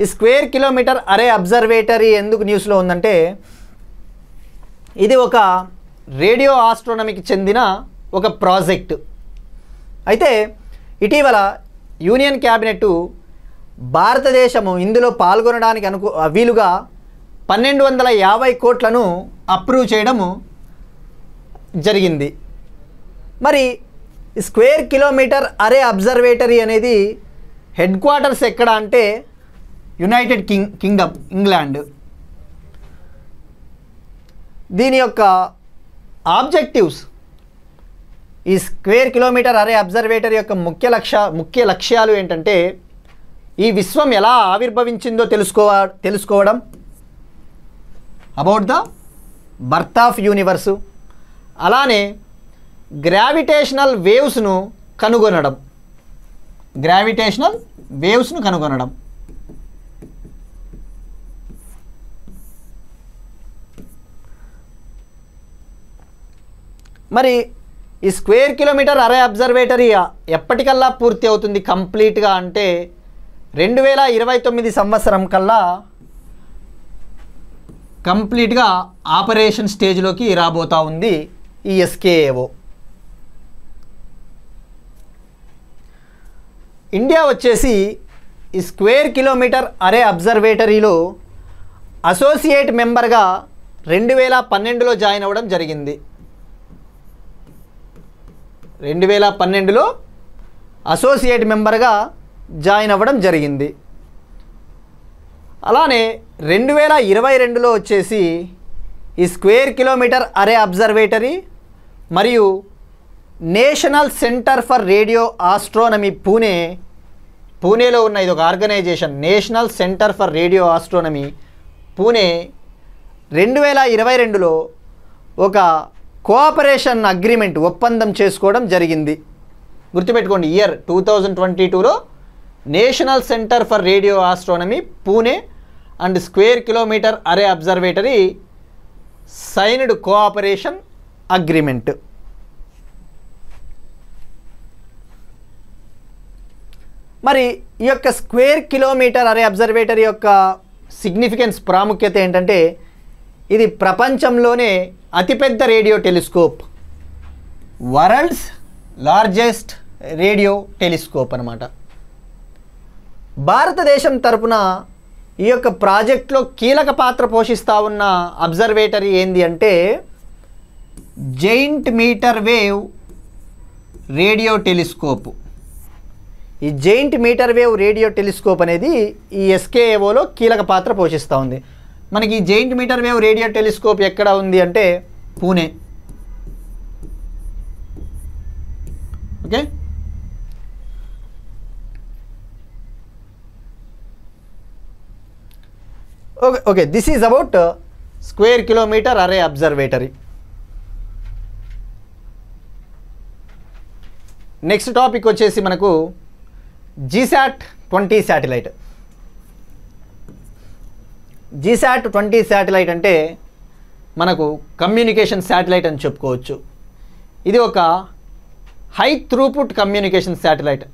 ఈ స్క్వేర్ కిలోమీటర్ అరే అబ్జర్వేటరీ ఎందుకు న్యూస్లో ఉందంటే, ఇది ఒక రేడియో ఆస్ట్రోనమీకి చెందిన ఒక ప్రాజెక్ట్. అయితే ఇటీవల యూనియన్ క్యాబినెట్ భారతదేశము ఇందులో పాల్గొనడానికి వీలుగా 1250 కోట్లను అప్రూవ్ చేయడము జరిగింది. మరి స్క్వేర్ కిలోమీటర్ అరే అబ్జర్వేటరీ అనేది హెడ్ క్వార్టర్స్ ఎక్కడ అంటే యునైటెడ్ కింగ్డమ్, ఇంగ్లాండ్. దీని యొక్క ఆబ్జెక్టివ్స్, ఈ స్క్వేర్ కిలోమీటర్ అరే అబ్జర్వేటరీ యొక్క ముఖ్య లక్ష్యాలు ఏంటంటే, ఈ విశ్వం ఎలా ఆవిర్భవించిందో తెలుసుకోవడం, about the birth of universe, అలానే గ్రావిటేషనల్ వేవ్స్ను కనుగొనడం, మరి ఈ స్క్వేర్ కిలోమీటర్ అరే అబ్జర్వేటరీ ఎప్పటికల్లా పూర్తి అవుతుంది కంప్లీట్గా అంటే 2029 సంవత్సరం కల్లా కంప్లీట్గా ఆపరేషన్ స్టేజ్లోకి రాబోతూ ఉంది ఈ ఎస్కేఏఓ. ఇండియా వచ్చేసి ఈ స్క్వేర్ కిలోమీటర్ అరే అబ్జర్వేటరీలో అసోసియేట్ మెంబర్గా 2012లో జాయిన్ అవ్వడం జరిగింది. 2012లో అసోసియేట్ మెంబర్గా జాయిన్ అవ్వడం జరిగింది. అలానే 2022లో వచ్చేసి ఈ స్క్వేర్ కిలోమీటర్ అరే అబ్జర్వేటరీ మరియు national centre for radio astronomy పూణేలో ఉన్న ఇది ఒక organisation. National centre for radio astronomy Pune 2022లో ఒక కోఆపరేషన్ అగ్రిమెంట్, ఒప్పందం చేసుకోవడం జరిగింది. గుర్తుపెట్టుకోండి, ఇయర్ 2022లో national centre for radio astronomy Pune and square kilometre array observatory signed cooperation agreement. మరి ఈ యొక్క స్క్వేర్ కిలోమీటర్ అరే అబ్జర్వేటరీ యొక్క సిగ్నిఫికెన్స్, ప్రాముఖ్యత ఏంటంటే, ఇది ప్రపంచంలోనే అతిపెద్ద radio telescope, world's largest radio telescope అన్నమాట. భారతదేశం తరపున ఈ యొక్క ప్రాజెక్ట్లో కీలక పాత్ర పోషిస్తూ ఉన్న అబ్జర్వేటరీ ఏంది అంటే giant metre wave radio telescope. ఈ giant metre wave radio telescope అనేది ఈ ఎస్కేఏఓలో కీలక పాత్ర పోషిస్తూ ఉంది. మనకి ఈ giant metre wave radio telescope ఎక్కడ ఉంది అంటే Pune. Okay, okay this is about square kilometre array observatory. Next topic వచ్చేసి మనకు GSAT-20 శాటిలైట్. GSAT-20 శాటిలైట్ అంటే మనకు కమ్యూనికేషన్ శాటిలైట్ అని చెప్పుకోవచ్చు. ఇది ఒక హై త్రూపుట్ కమ్యూనికేషన్ శాటిలైట్.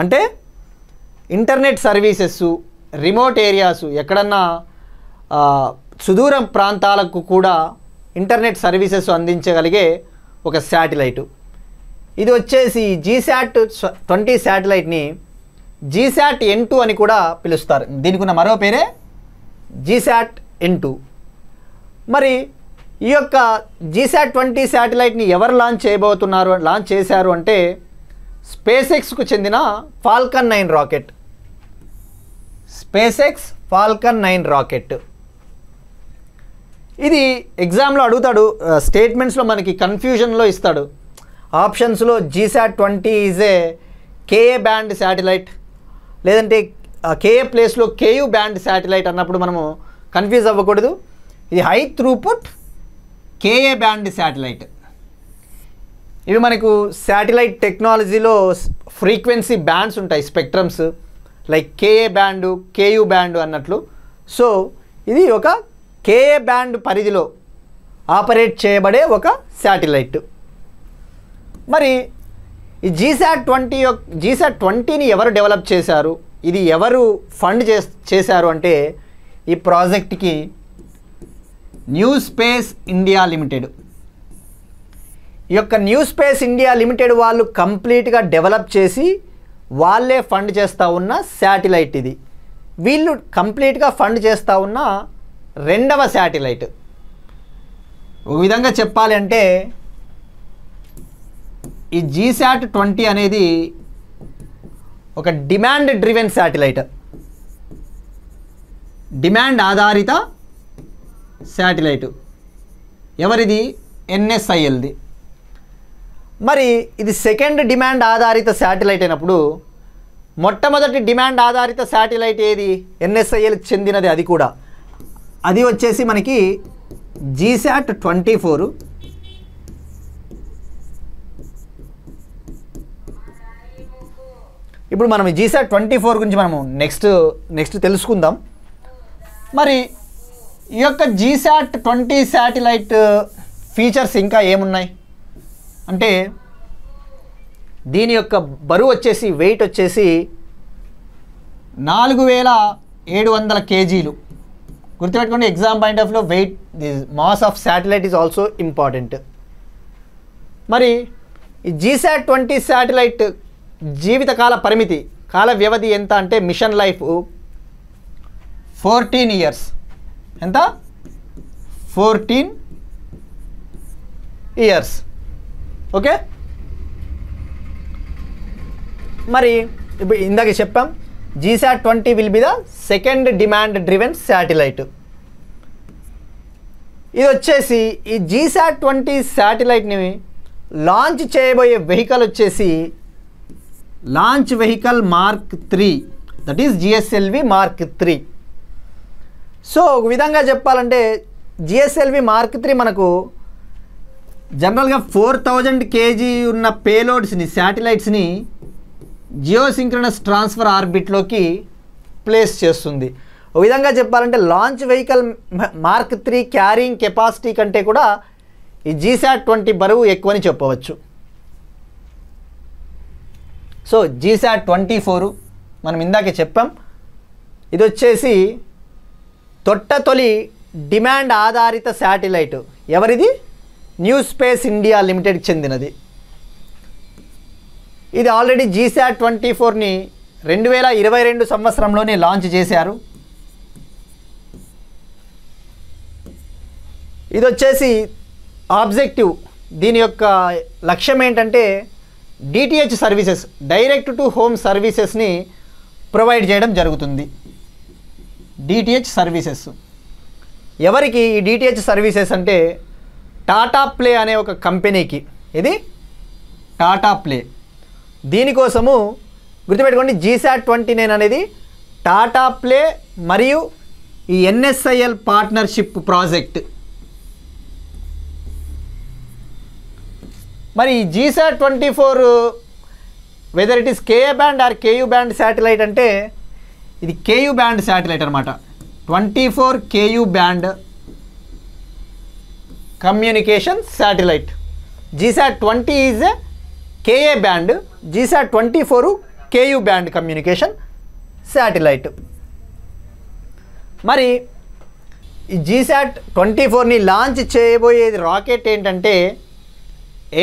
అంటే ఇంటర్నెట్ సర్వీసెస్, రిమోట్ ఏరియాస్, ఎక్కడన్నా సుదూరం ప్రాంతాలకు కూడా ఇంటర్నెట్ సర్వీసెస్ అందించగలిగే ఒక శాటిలైటు. ఇది వచ్చేసి GSAT-20 శాటిలైట్ని GSAT-N2 అని కూడా పిలుస్తారు. దీనికి ఉన్న మరో పేరే GSAT-N2. మరి ఈ యొక్క GSAT-20 శాటిలైట్ని ఎవరు లాంచ్ చేశారు అంటే స్పేస్-ఎక్స్కు చెందిన Falcon 9 rocket. Space-X Falcon 9 rocket. ఇది ఎగ్జామ్లో అడుగుతాడు, స్టేట్మెంట్స్లో మనకి కన్ఫ్యూజన్లో ఇస్తాడు. ఆప్షన్స్లో GSAT-20 is a KA band satellite, లేదంటే KA ప్లేస్లో KU బ్యాండ్ శాటిలైట్ అన్నప్పుడు మనము కన్ఫ్యూజ్ అవ్వకూడదు. ఇది high throughput KA band satellite. ఇవి మనకు శాటిలైట్ టెక్నాలజీలో ఫ్రీక్వెన్సీ బ్యాండ్స్ ఉంటాయి, spectrums, like KA band, KU band అన్నట్లు. సో ఇది ఒక KA బ్యాండ్ పరిధిలో ఆపరేట్ చేయబడే ఒక శాటిలైట్. మరి ఈ GSAT-20ని ఎవరు డెవలప్ చేశారు, ఇది ఎవరు ఫండ్ చేశారు అంటే ఈ ప్రాజెక్ట్కి న్యూ స్పేస్ ఇండియా లిమిటెడ్. ఈ యొక్క న్యూ స్పేస్ ఇండియా లిమిటెడ్ వాళ్ళు కంప్లీట్గా డెవలప్ చేసి వాళ్ళే ఫండ్ చేస్తూ ఉన్న శాటిలైట్ ఇది. వీళ్ళు కంప్లీట్గా ఫండ్ చేస్తూ ఉన్న రెండవ శాటిలైట్. ఒక విధంగా చెప్పాలి అంటే ఈ GSAT-20 అనేది ఒక డిమాండ్ డ్రివెన్ శాటిలైట్, డిమాండ్ ఆధారిత శాటిలైట్. ఎవరిది? NSILది. మరి ఇది సెకండ్ డిమాండ్ ఆధారిత శాటిలైట్ అయినప్పుడు మొట్టమొదటి డిమాండ్ ఆధారిత శాటిలైట్ ఏది? NSILకి చెందినది. అది కూడా అది వచ్చేసి మనకి GSAT-24. ఇప్పుడు మనం GSAT-24 గురించి మనము నెక్స్ట్ తెలుసుకుందాం. మరి ఈ యొక్క GSAT-20 శాటిలైట్ ఫీచర్స్ ఇంకా ఏమున్నాయి అంటే దీని యొక్క బరువు వచ్చేసి, వెయిట్ వచ్చేసి 4700 kgs. గుర్తుపెట్టుకోండి, ఎగ్జామ్ పాయింట్ ఆఫ్ లో weight, the mass of satellite is also important. మరి ఈ GSAT-20 శాటిలైట్ జీవితకాల పరిమితి, కాల వ్యవధి ఎంత అంటే మిషన్ లైఫ్ 14 years. ఎంత? 14 years. ఓకే. మరి ఇప్పుడు ఇందాక చెప్పాం GSAT-20 will be the second demand driven satellite. ఇది వచ్చేసి ఈ GSAT-20 శాటిలైట్ని లాంచ్ చేయబోయే వెహికల్ వచ్చేసి launch vehicle mark 3, that is GSLV mark 3. So ఒక విధంగా చెప్పాలంటే GSLV మార్క్ 3 మనకు జనరల్గా 4000 kg ఉన్న పేలోడ్స్ని, శాటిలైట్స్ని జియోసింక్రనస్ ట్రాన్స్ఫర్ ఆర్బిట్లోకి ప్లేస్ చేస్తుంది. ఒక విధంగా చెప్పాలంటే launch vehicle mark 3 carrying capacity కంటే కూడా ఈ GSAT-20 బరువు ఎక్కువని చెప్పవచ్చు. సో GSAT-24 మనం ఇందాకే చెప్పాం, ఇది వచ్చేసి తొలి డిమాండ్ ఆధారిత శాటిలైట్. ఎవరిది? న్యూ స్పేస్ ఇండియా లిమిటెడ్కి చెందినది. ఇది ఆల్రెడీ GSAT-24ని 2022 సంవత్సరంలోనే లాంచ్ చేశారు. ఇది వచ్చేసి ఆబ్జెక్టివ్, దీని యొక్క లక్ష్యం ఏంటంటే DTH services, direct to home సర్వీసెస్ని ప్రొవైడ్ చేయడం జరుగుతుంది. DTH సర్వీసెస్ ఎవరికి? ఈ DTH సర్వీసెస్ అంటే టాటా ప్లే అనే ఒక కంపెనీకి. ఇది టాటా ప్లే. దీనికోసము గుర్తుపెట్టుకోండి, GSAT-29 అనేది టాటా ప్లే మరియు ఈ NSIL పార్ట్నర్షిప్ ప్రాజెక్ట్. మరి ఈ GSAT-24 whether it is KA band are KU band satellite అంటే ఇది KU బ్యాండ్ శాటిలైట్ అనమాట. 24 KU band communication satellite. GSAT-20 is a KA band, GSAT-24 KU band communication satellite. మరి ఈ GSAT-24ని launch చేయబోయేది rocket ఏంటంటే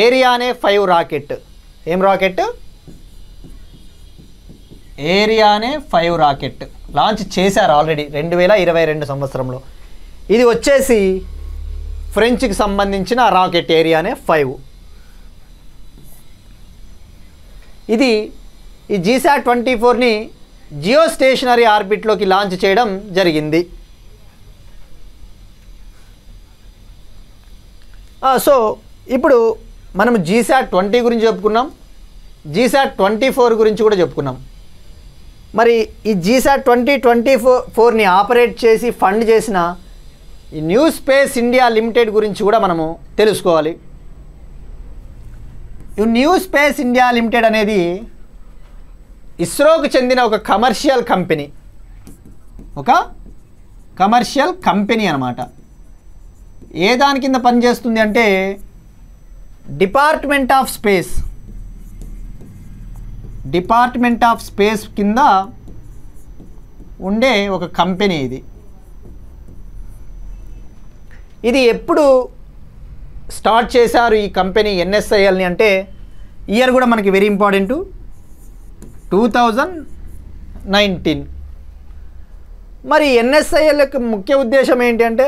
ఏరియానే 5 rocket. ఏం రాకెట్? ఏరియానే 5 రాకెట్ లాంచ్ చేశారు already 2022 సంవత్సరంలో. ఇది వచ్చేసి ఫ్రెంచ్కి సంబంధించిన రాకెట్ ఏరియానే 5. ఇది ఈ GSAT-24ని జియో స్టేషనరీ ఆర్బిట్లోకి లాంచ్ చేయడం జరిగింది. సో ఇప్పుడు మనం GSAT-20 గురించి చెప్పుకున్నాం, GSAT-24 గురించి కూడా చెప్పుకున్నాం. మరి ఈ GSAT-2024ని ఆపరేట్ చేసి ఫండ్ చేసిన ఈ న్యూ స్పేస్ ఇండియా లిమిటెడ్ గురించి కూడా మనము తెలుసుకోవాలి. ఈ న్యూ స్పేస్ ఇండియా లిమిటెడ్ అనేది ఇస్రోకు చెందిన ఒక కమర్షియల్ కంపెనీ అన్నమాట. ఏ దాని కింద పనిచేస్తుంది అంటే డిపార్ట్మెంట్ ఆఫ్ స్పేస్ కింద ఉండే ఒక కంపెనీ ఇది ఎప్పుడు స్టార్ట్ చేశారు ఈ కంపెనీ NSILని అంటే ఇయర్ కూడా మనకి వెరీ ఇంపార్టెంట్, 2019. మరి NSIL యొక్క ముఖ్య ఉద్దేశం ఏంటి అంటే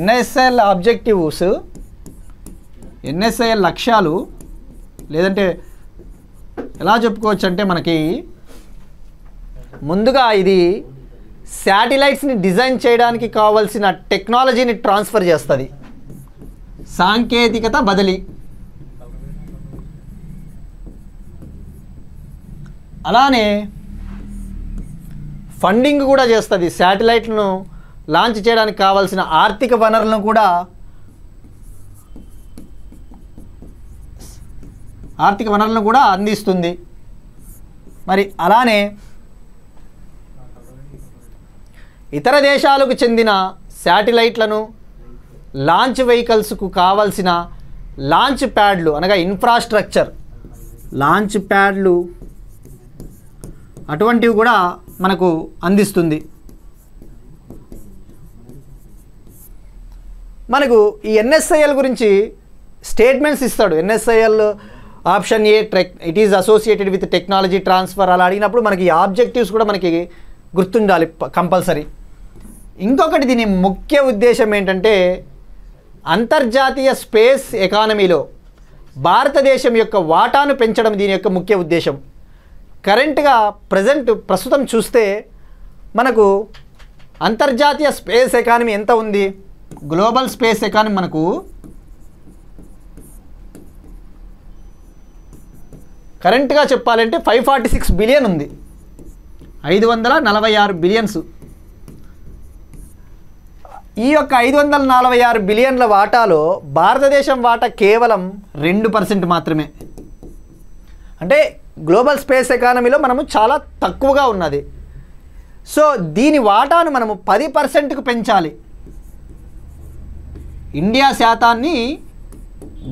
NSIL ఆబ్జెక్టివ్స్, NSIL లక్ష్యాలు, లేదంటే ఎలా చెప్పుకోవచ్చు అంటే మనకి ముందుగా ఇది శాటిలైట్స్ని డిజైన్ చేయడానికి కావాల్సిన టెక్నాలజీని ట్రాన్స్ఫర్ చేస్తుంది, సాంకేతికత బదిలీ. అలానే ఫండింగ్ కూడా చేస్తుంది, శాటిలైట్లను లాంచ్ చేయడానికి కావాల్సిన ఆర్థిక వనరులను కూడా అందిస్తుంది. మరి అలానే ఇతర దేశాలకు చెందిన శాటిలైట్లను లాంచ్ వెహికల్స్కు కావాల్సిన లాంచ్ ప్యాడ్లు అనగా ఇన్ఫ్రాస్ట్రక్చర్, లాంచ్ ప్యాడ్లు అటువంటివి కూడా మనకు అందిస్తుంది. మనకు ఈ NSIL గురించి స్టేట్మెంట్స్ ఇస్తాడు. NSIL option A it is associated with technology transfer అలా అడిగినప్పుడు మనకి ఆబ్జెక్టివ్స్ కూడా మనకి గుర్తుండాలి కంపల్సరీ. ఇంకొకటి దీని ముఖ్య ఉద్దేశం ఏంటంటే అంతర్జాతీయ స్పేస్ ఎకానమీలో భారతదేశం యొక్క వాటాను పెంచడం దీని యొక్క ముఖ్య ఉద్దేశం. కరెంట్గా ప్రస్తుతం చూస్తే మనకు అంతర్జాతీయ స్పేస్ ఎకానమీ ఎంత ఉంది, గ్లోబల్ స్పేస్ ఎకానమీ మనకు కరెంట్గా చెప్పాలంటే 546 బిలియన్ ఉంది, 546 బిలియన్స్. ఈ యొక్క 546 బిలియన్ల వాటాలో భారతదేశం వాటా కేవలం 2% మాత్రమే. అంటే గ్లోబల్ స్పేస్ ఎకానమీలో మనము చాలా తక్కువగా ఉన్నది. సో దీని వాటాను మనము 10%కు పెంచాలి. ఇండియా శాతాన్ని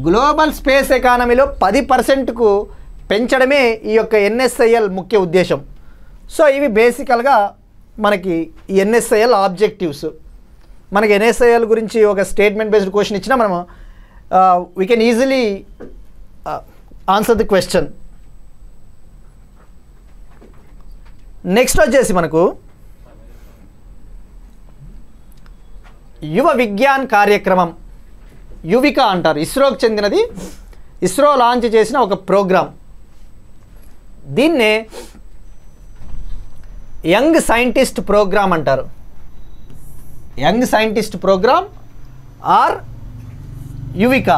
గ్లోబల్ స్పేస్ ఎకానమీలో 10%కు పెంచడమే ఈ యొక్క NSIL ముఖ్య ఉద్దేశం. సో ఇవి బేసికల్గా మనకి ఈ NSIL ఆబ్జెక్టివ్స్. మనకి NSIL గురించి ఒక స్టేట్మెంట్ బేస్డ్ క్వశ్చన్ ఇచ్చినా మనము we can easily answer the question. Next వచ్చేసి మనకు యువ విజ్ఞాన్ కార్యక్రమం, యువిక అంటారు. ఇస్రోకి చెందినది. ఇస్రో లాంచ్ చేసిన ఒక ప్రోగ్రామ్. దీన్నే యంగ్ సైంటిస్ట్ ప్రోగ్రామ్ అంటారు. Young scientist programme or Yuvika.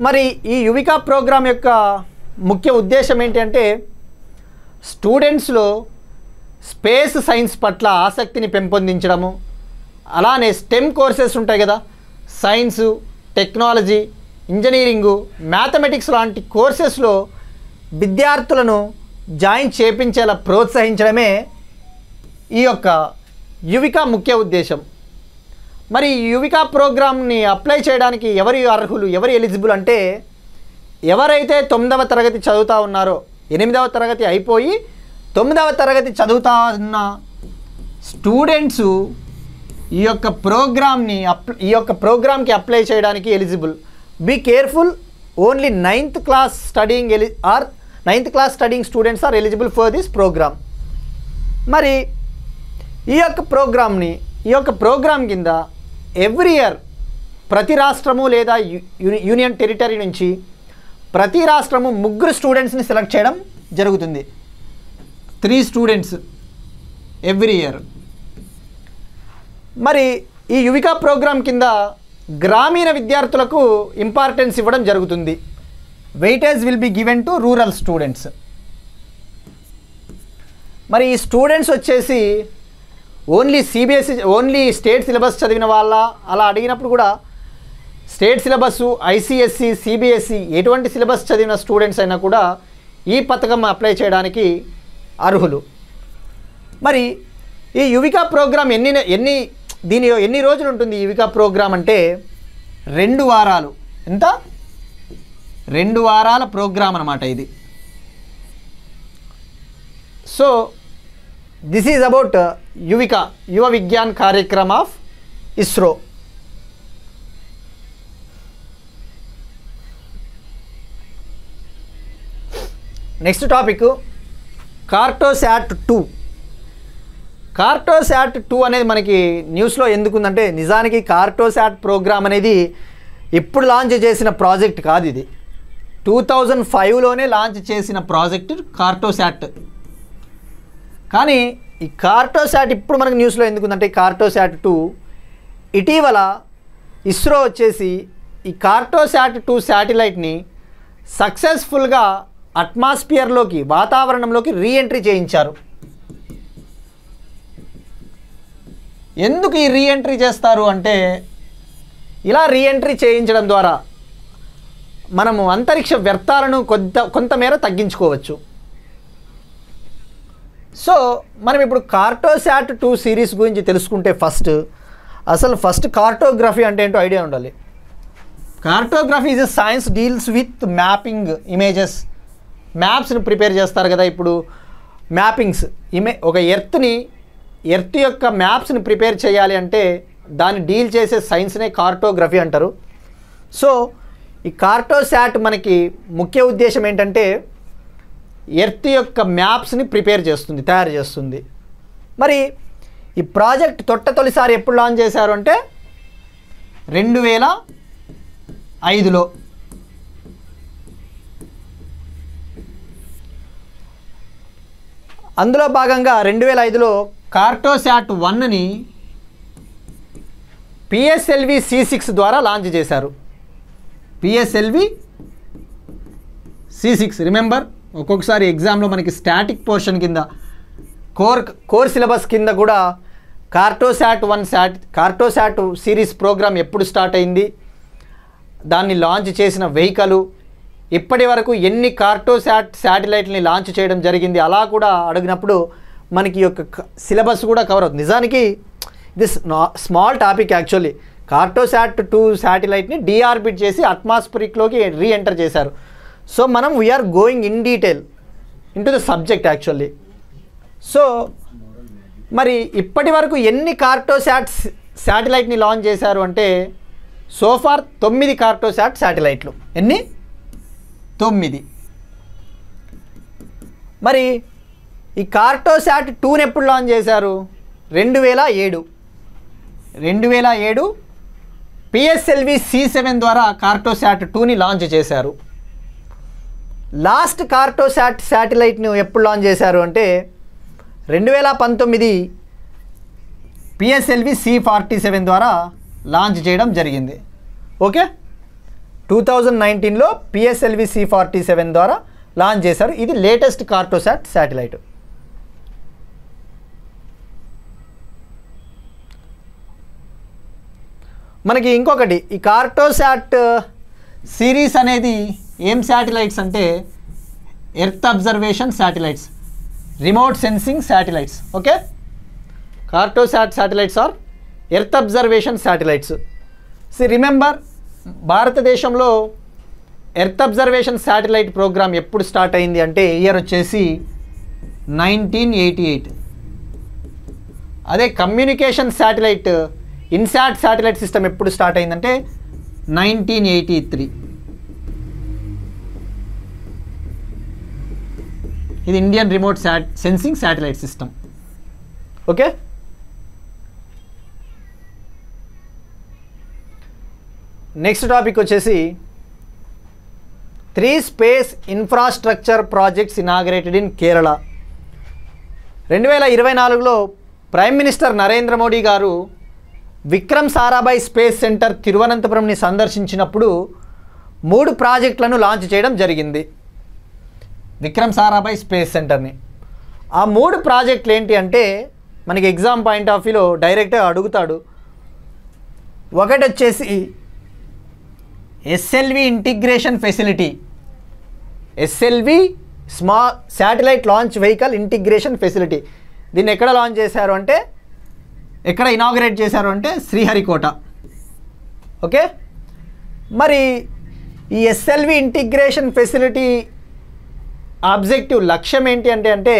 మరి ఈ యువిక ప్రోగ్రామ్ యొక్క ముఖ్య ఉద్దేశం ఏంటి అంటే స్టూడెంట్స్లో స్పేస్ సైన్స్ పట్ల ఆసక్తిని పెంపొందించడము, అలానే స్టెమ్ కోర్సెస్ ఉంటాయి కదా, సైన్సు, టెక్నాలజీ, ఇంజనీరింగు, మ్యాథమెటిక్స్ లాంటి కోర్సెస్లో విద్యార్థులను జాయిన్ చేయించేలా ప్రోత్సహించడమే ఈ యొక్క యువిక ముఖ్య ఉద్దేశం. మరి యువిక ప్రోగ్రామ్ని అప్లై చేయడానికి ఎవరి అర్హులు, ఎవరు ఎలిజిబుల్ అంటే ఎవరైతే 9వ తరగతి చదువుతూ ఉన్నారో, 8వ తరగతి అయిపోయి 9వ తరగతి చదువుతా ఉన్న స్టూడెంట్సు ఈ యొక్క ప్రోగ్రామ్కి అప్లై చేయడానికి eligible. Be careful, only 9th class studying students are eligible for this programme. మరి ఈ యొక్క ప్రోగ్రామ్ కింద ఎవ్రీ ఇయర్ ప్రతి రాష్ట్రము లేదా యూనియన్ టెరిటరీ నుంచి ప్రతి రాష్ట్రము 3 స్టూడెంట్స్ని సెలెక్ట్ చేయడం జరుగుతుంది. 3 స్టూడెంట్స్ ఎవ్రీ ఇయర్. మరి ఈ యువిక ప్రోగ్రామ్ కింద గ్రామీణ విద్యార్థులకు ఇంపార్టెన్స్ ఇవ్వడం జరుగుతుంది. Weightage will be given to rural students. మరి ఈ స్టూడెంట్స్ వచ్చేసి only CBSE only state syllabus చదివిన వాళ్ళ అలా అడిగినప్పుడు కూడా స్టేట్ సిలబస్, ఐసిఎస్సి, సిబిఎస్ఈ ఎటువంటి సిలబస్ చదివిన స్టూడెంట్స్ అయినా కూడా ఈ పథకం అప్లై చేయడానికి అర్హులు. మరి ఈ యువికా ప్రోగ్రామ్ ఎన్ని రోజులు ఉంటుంది? యువికా ప్రోగ్రామ్ అంటే 2 వారాలు. ఎంత? 2 వారాల ప్రోగ్రామ్ అన్నమాట ఇది. So this is about Yuvika, యువ విజ్ఞాన్ కార్యక్రమ of ISRO. Next topic Cartosat 2. Cartosat 2 అనేది మనకి న్యూస్లో ఎందుకుందంటే, నిజానికి కార్టోశాట్ ప్రోగ్రామ్ అనేది ఇప్పుడు లాంచ్ చేసిన ప్రాజెక్ట్ కాదు. ఇది 2005లోనే లాంచ్ చేసిన ప్రాజెక్ట్ కార్టోశాట్. కానీ ఈ కార్టోశాట్ ఇప్పుడు మనకు న్యూస్లో ఎందుకుందంటే, కార్టోశాట్ 2 ఇటీవల ఇస్రో వచ్చేసి ఈ కార్టోశాట్ 2 శాటిలైట్ని సక్సెస్ఫుల్గా అట్మాస్ఫియర్లోకి, వాతావరణంలోకి రీఎంట్రీ చేయించారు. ఎందుకు ఈ రీఎంట్రీ చేస్తారు అంటే, ఇలా రీఎంట్రీ చేయించడం ద్వారా మనము అంతరిక్ష వ్యర్థాలను కొంతమేర తగ్గించుకోవచ్చు. సో మనం ఇప్పుడు కార్టోశాట్ 2 సిరీస్ గురించి తెలుసుకుంటే ఫస్ట్ కార్టోగ్రఫీ అంటే ఏంటో ఐడియా ఉండాలి. Cartography is a science deals with mapping images. మ్యాప్స్ని ప్రిపేర్ చేస్తారు కదా ఇప్పుడు, మ్యాపింగ్స్ ఒక ఎర్త్ యొక్క మ్యాప్స్ని ప్రిపేర్ చేయాలి అంటే దాన్ని డీల్ చేసే సైన్స్నే కార్టోగ్రఫీ అంటారు. సో ఈ కార్టోశాట్ మనకి ముఖ్య ఉద్దేశం ఏంటంటే, ఎర్త్ యొక్క మ్యాప్స్ని తయారు చేస్తుంది. మరి ఈ ప్రాజెక్ట్ తొలిసారి ఎప్పుడు లాంచ్ చేశారు అంటే 2005లో. అందులో భాగంగా 2005లో కార్టోశాట్ 1ని పిఎస్ఎల్వి C6 ద్వారా లాంచ్ చేశారు. పిఎస్ఎల్వి C6 రిమెంబర్, ఒక్కొక్కసారి ఎగ్జామ్లో మనకి స్టాటిక్ పోర్షన్ కింద కోర్ సిలబస్ కింద కూడా కార్టోశాట్ సిరీస్ ప్రోగ్రామ్ ఎప్పుడు స్టార్ట్ అయింది, దాన్ని లాంచ్ చేసిన వెహికల్, ఇప్పటి వరకు ఎన్ని కార్టోశాట్ శాటిలైట్ని లాంచ్ చేయడం జరిగింది, అలా కూడా అడిగినప్పుడు మనకి యొక్క సిలబస్ కూడా కవర్ అవుతుంది. నిజానికి this small topic actually. Cartosat 2 శాటిలైట్ని డీఆర్బిట్ చేసి అట్మాస్ఫిరిక్లోకి రీఎంటర్ చేశారు. సో మనం we are going in detail into the subject actually. So మరి ఇప్పటి వరకు ఎన్ని కార్టోశాట్ శాటిలైట్ని లాంచ్ చేశారు అంటే, సోఫార్ 9 కార్టోశాట్ శాటిలైట్లు. ఎన్ని? 9. మరి ఈ కార్టోశాట్ 2ని ఎప్పుడు లాంచ్ చేశారు? 2007 పిఎస్ఎల్వి C7 ద్వారా కార్టోశాట్ 2ని లాంచ్ చేశారు. లాస్ట్ కార్టోశాట్ శాటిలైట్ను ఎప్పుడు లాంచ్ చేశారు అంటే 2019 పిఎస్ఎల్వి C47 ద్వారా లాంచ్ చేయడం జరిగింది. ఓకే, 2019లో పిఎస్ఎల్వి C47 ద్వారా లాంచ్ చేశారు. ఇది లేటెస్ట్ కార్టోశాట్ శాటిలైట్. మనకి ఇంకొకటి, ఈ కార్టోశాట్ సిరీస్ అనేది ఏం శాటిలైట్స్ అంటే earth observation satellites, remote sensing satellites. Okay, Cartosat satellites are earth observation satellites. Remember, భారతదేశంలో ఎర్త్ అబ్జర్వేషన్ శాటిలైట్ ప్రోగ్రామ్ ఎప్పుడు స్టార్ట్ అయింది అంటే ఇయర్ వచ్చేసి 1988. అదే communication satellite INSAT satellite system ఎప్పుడు స్టార్ట్ అయిందంటే 1983. ఇది Indian remote sensing satellite system. Okay, next topic వచ్చేసి 3 space infrastructure projects inaugurated in Kerala. 2024లో ప్రైమ్ మినిస్టర్ నరేంద్ర మోడీ గారు విక్రమ్ సారాభాయ్ స్పేస్ సెంటర్ తిరువనంతపురంని సందర్శించినప్పుడు 3 ప్రాజెక్టులను లాంచ్ చేయడం జరిగింది. విక్రమ్ సారాభాయ్ స్పేస్ సెంటర్ని. ఆ 3 ప్రాజెక్టులు ఏంటి అంటే మనకి ఎగ్జామ్ పాయింట్ ఆఫ్ వ్యూలో డైరెక్ట్గా అడుగుతాడు. ఒకటి వచ్చేసి SLV integration facility. SLV small satellite launch vehicle integration facility. దీన్ని ఎక్కడ లాంచ్ చేశారు అంటే, ఎక్కడ ఇనాగ్రేట్ చేశారు అంటే శ్రీహరికోట. ఓకే, మరి ఈ SLV ఇంటిగ్రేషన్ ఫెసిలిటీ ఆబ్జెక్టివ్ లక్ష్యం ఏంటి అంటే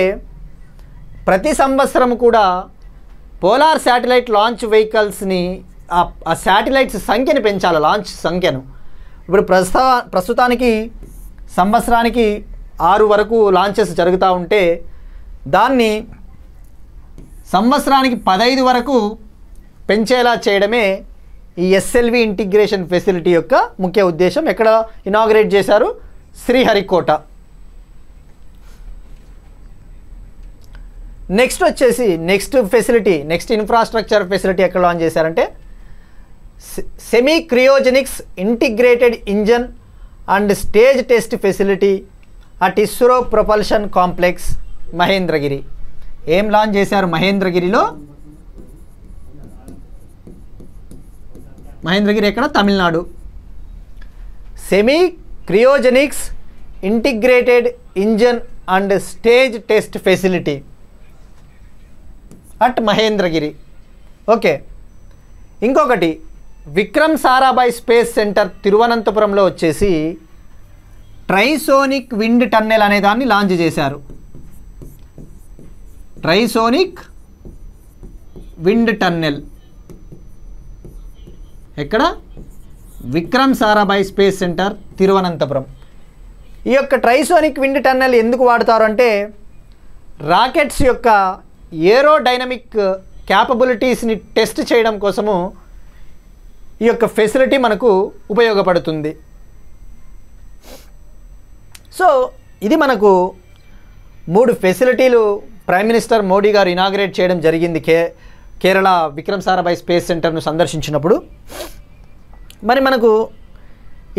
ప్రతి సంవత్సరం కూడా పోలార్ శాటిలైట్ లాంచ్ వెహికల్స్ని ఆ శాటిలైట్స్ సంఖ్యను పెంచాలి, లాంచ్ సంఖ్యను. ఇప్పుడు ప్రస్తుతానికి సంవత్సరానికి 6 వరకు లాంచెస్ జరుగుతూ ఉంటే దాన్ని సంవత్సరానికి 15 వరకు పెంచేలా చేయడమే ఈ SLV ఇంటిగ్రేషన్ ఫెసిలిటీ యొక్క ముఖ్య ఉద్దేశం. ఎక్కడ ఇనాగ్రేట్ చేశారు? శ్రీహరికోట. నెక్స్ట్ వచ్చేసి నెక్స్ట్ ఇన్ఫ్రాస్ట్రక్చర్ ఫెసిలిటీ ఎక్కడ లాంచ్ చేశారంటే semi cryogenics integrated engine and stage test facility at ISRO propulsion complex Mahendragiri. ఏం లాంచ్ చేశారు మహేంద్రగిరిలో? మహేంద్రగిరి ఎక్కడ? Tamil Nadu. Semi cryogenics integrated engine and stage test facility at Mahendragiri. Okay, ఇంకొకటి విక్రమ్ సారాభాయ్ స్పేస్ సెంటర్ తిరువనంతపురంలో వచ్చేసి ట్రైసోనిక్ విండ్ టన్నెల్ అనే దాన్ని లాంచ్ చేశారు. ట్రైసోనిక్ విండ్ టన్నెల్ ఎక్కడ? Vikram Sarabhai space centre Thiruvananthapuram. ఈ యొక్క ట్రైసోనిక్ విండ్ టన్నెల్ ఎందుకు వాడతారు అంటే రాకెట్స్ యొక్క ఏరోడైనమిక్ క్యాపబిలిటీస్ని టెస్ట్ చేయడం కోసము ఈ యొక్క ఫెసిలిటీ మనకు ఉపయోగపడుతుంది. సో ఇది మనకు 3 ఫెసిలిటీలు ప్రైమ్ మినిస్టర్ మోడీ గారు ఇనాగ్రేట్ చేయడం జరిగింది కేరళ విక్రమ్ సారాభాయ్ స్పేస్ సెంటర్ను సందర్శించినప్పుడు. మరి మనకు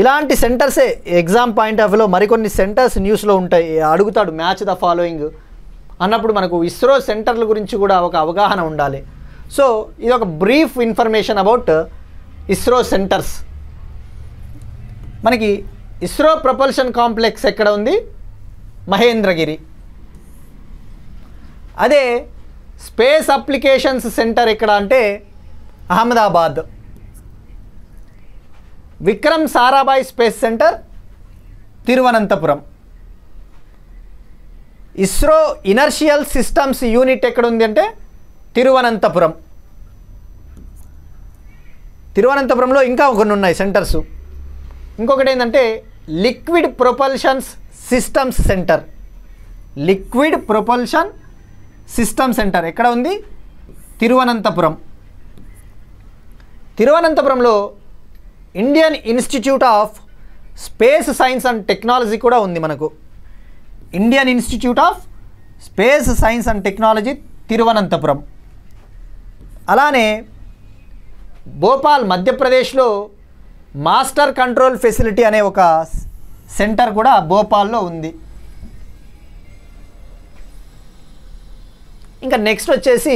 ఇలాంటి సెంటర్సే ఎగ్జామ్ పాయింట్ ఆఫ్ వ్యూలో మరికొన్ని సెంటర్స్ న్యూస్లో ఉంటాయి. అడుగుతాడు మ్యాచ్ ద ఫాలోయింగ్ అన్నప్పుడు మనకు ఇస్రో సెంటర్ల గురించి కూడా ఒక అవగాహన ఉండాలి. సో ఇది ఒక brief information about ISRO centres. మనకి ఇస్రో ప్రొపల్షన్ కాంప్లెక్స్ ఎక్కడ ఉంది? మహేంద్రగిరి. అదే స్పేస్ అప్లికేషన్స్ సెంటర్ ఎక్కడ అంటే Ahmedabad. Vikram Sarabhai space centre Thiruvananthapuram. ISRO inertial systems unit ఎక్కడ ఉంది అంటే తిరువనంతపురం. తిరువనంతపురంలో ఇంకా కొన్ని ఉన్నాయి సెంటర్స్. ఇంకొకటి ఏంటంటే liquid propulsions systems centre. Liquid propulsion system centre ఎక్కడ ఉంది? తిరువనంతపురం. తిరువనంతపురంలో Indian institute of space science and technology కూడా ఉంది మనకు. Indian institute of space science and technology Thiruvananthapuram. అలానే భోపాల్ మధ్యప్రదేశ్లో మాస్టర్ కంట్రోల్ ఫెసిలిటీ అనే ఒక సెంటర్ కూడా భోపాల్లో ఉంది. ఇంకా నెక్స్ట్ వచ్చేసి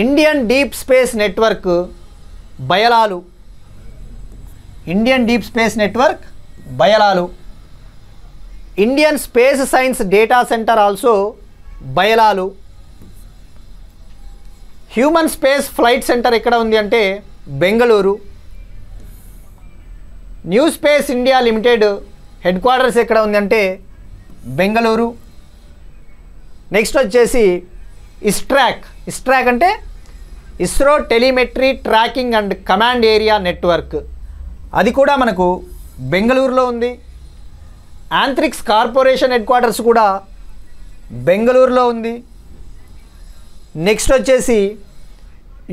Indian deep space network Byalalu. Indian deep space network Byalalu. Indian space science data centre also Byalalu. Human space flight centre ఎక్కడ ఉంది అంటే Bengaluru. New Space India Limited headquarters ఎక్కడ ఉంది అంటే బెంగళూరు. నెక్స్ట్ వచ్చేసి ఇస్ట్రాక్ అంటే ISRO telemetry tracking and command area network. అది కూడా మనకు బెంగళూరులో ఉంది. యాంత్రిక్స్ కార్పొరేషన్ హెడ్ క్వార్టర్స్ కూడా బెంగళూరులో ఉంది. నెక్స్ట్ వచ్చేసి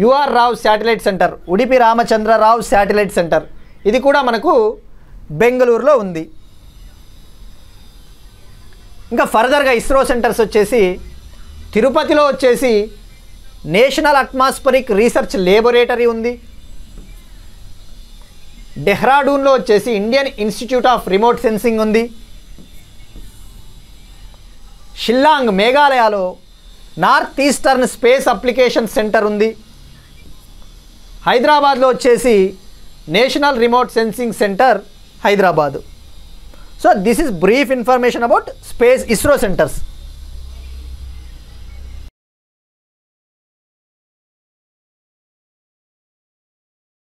U R Rao satellite centre, Udupi Ramachandrarao satellite centre, ఇది కూడా మనకు బెంగళూరులో ఉంది. ఇంకా ఫర్దర్గా ఇస్రో సెంటర్స్ వచ్చేసి తిరుపతిలో వచ్చేసి నేషనల్ అట్మాస్ఫరిక్ రీసెర్చ్ లేబొరేటరీ ఉంది. డెహ్రాడూన్లో వచ్చేసి Indian institute of remote sensing ఉంది. షిల్లాంగ్ మేఘాలయలో north eastern space application centre ఉంది. హైదరాబాద్లో వచ్చేసి national remote sensing centre Hyderabad. So this is brief information about space ISRO centres.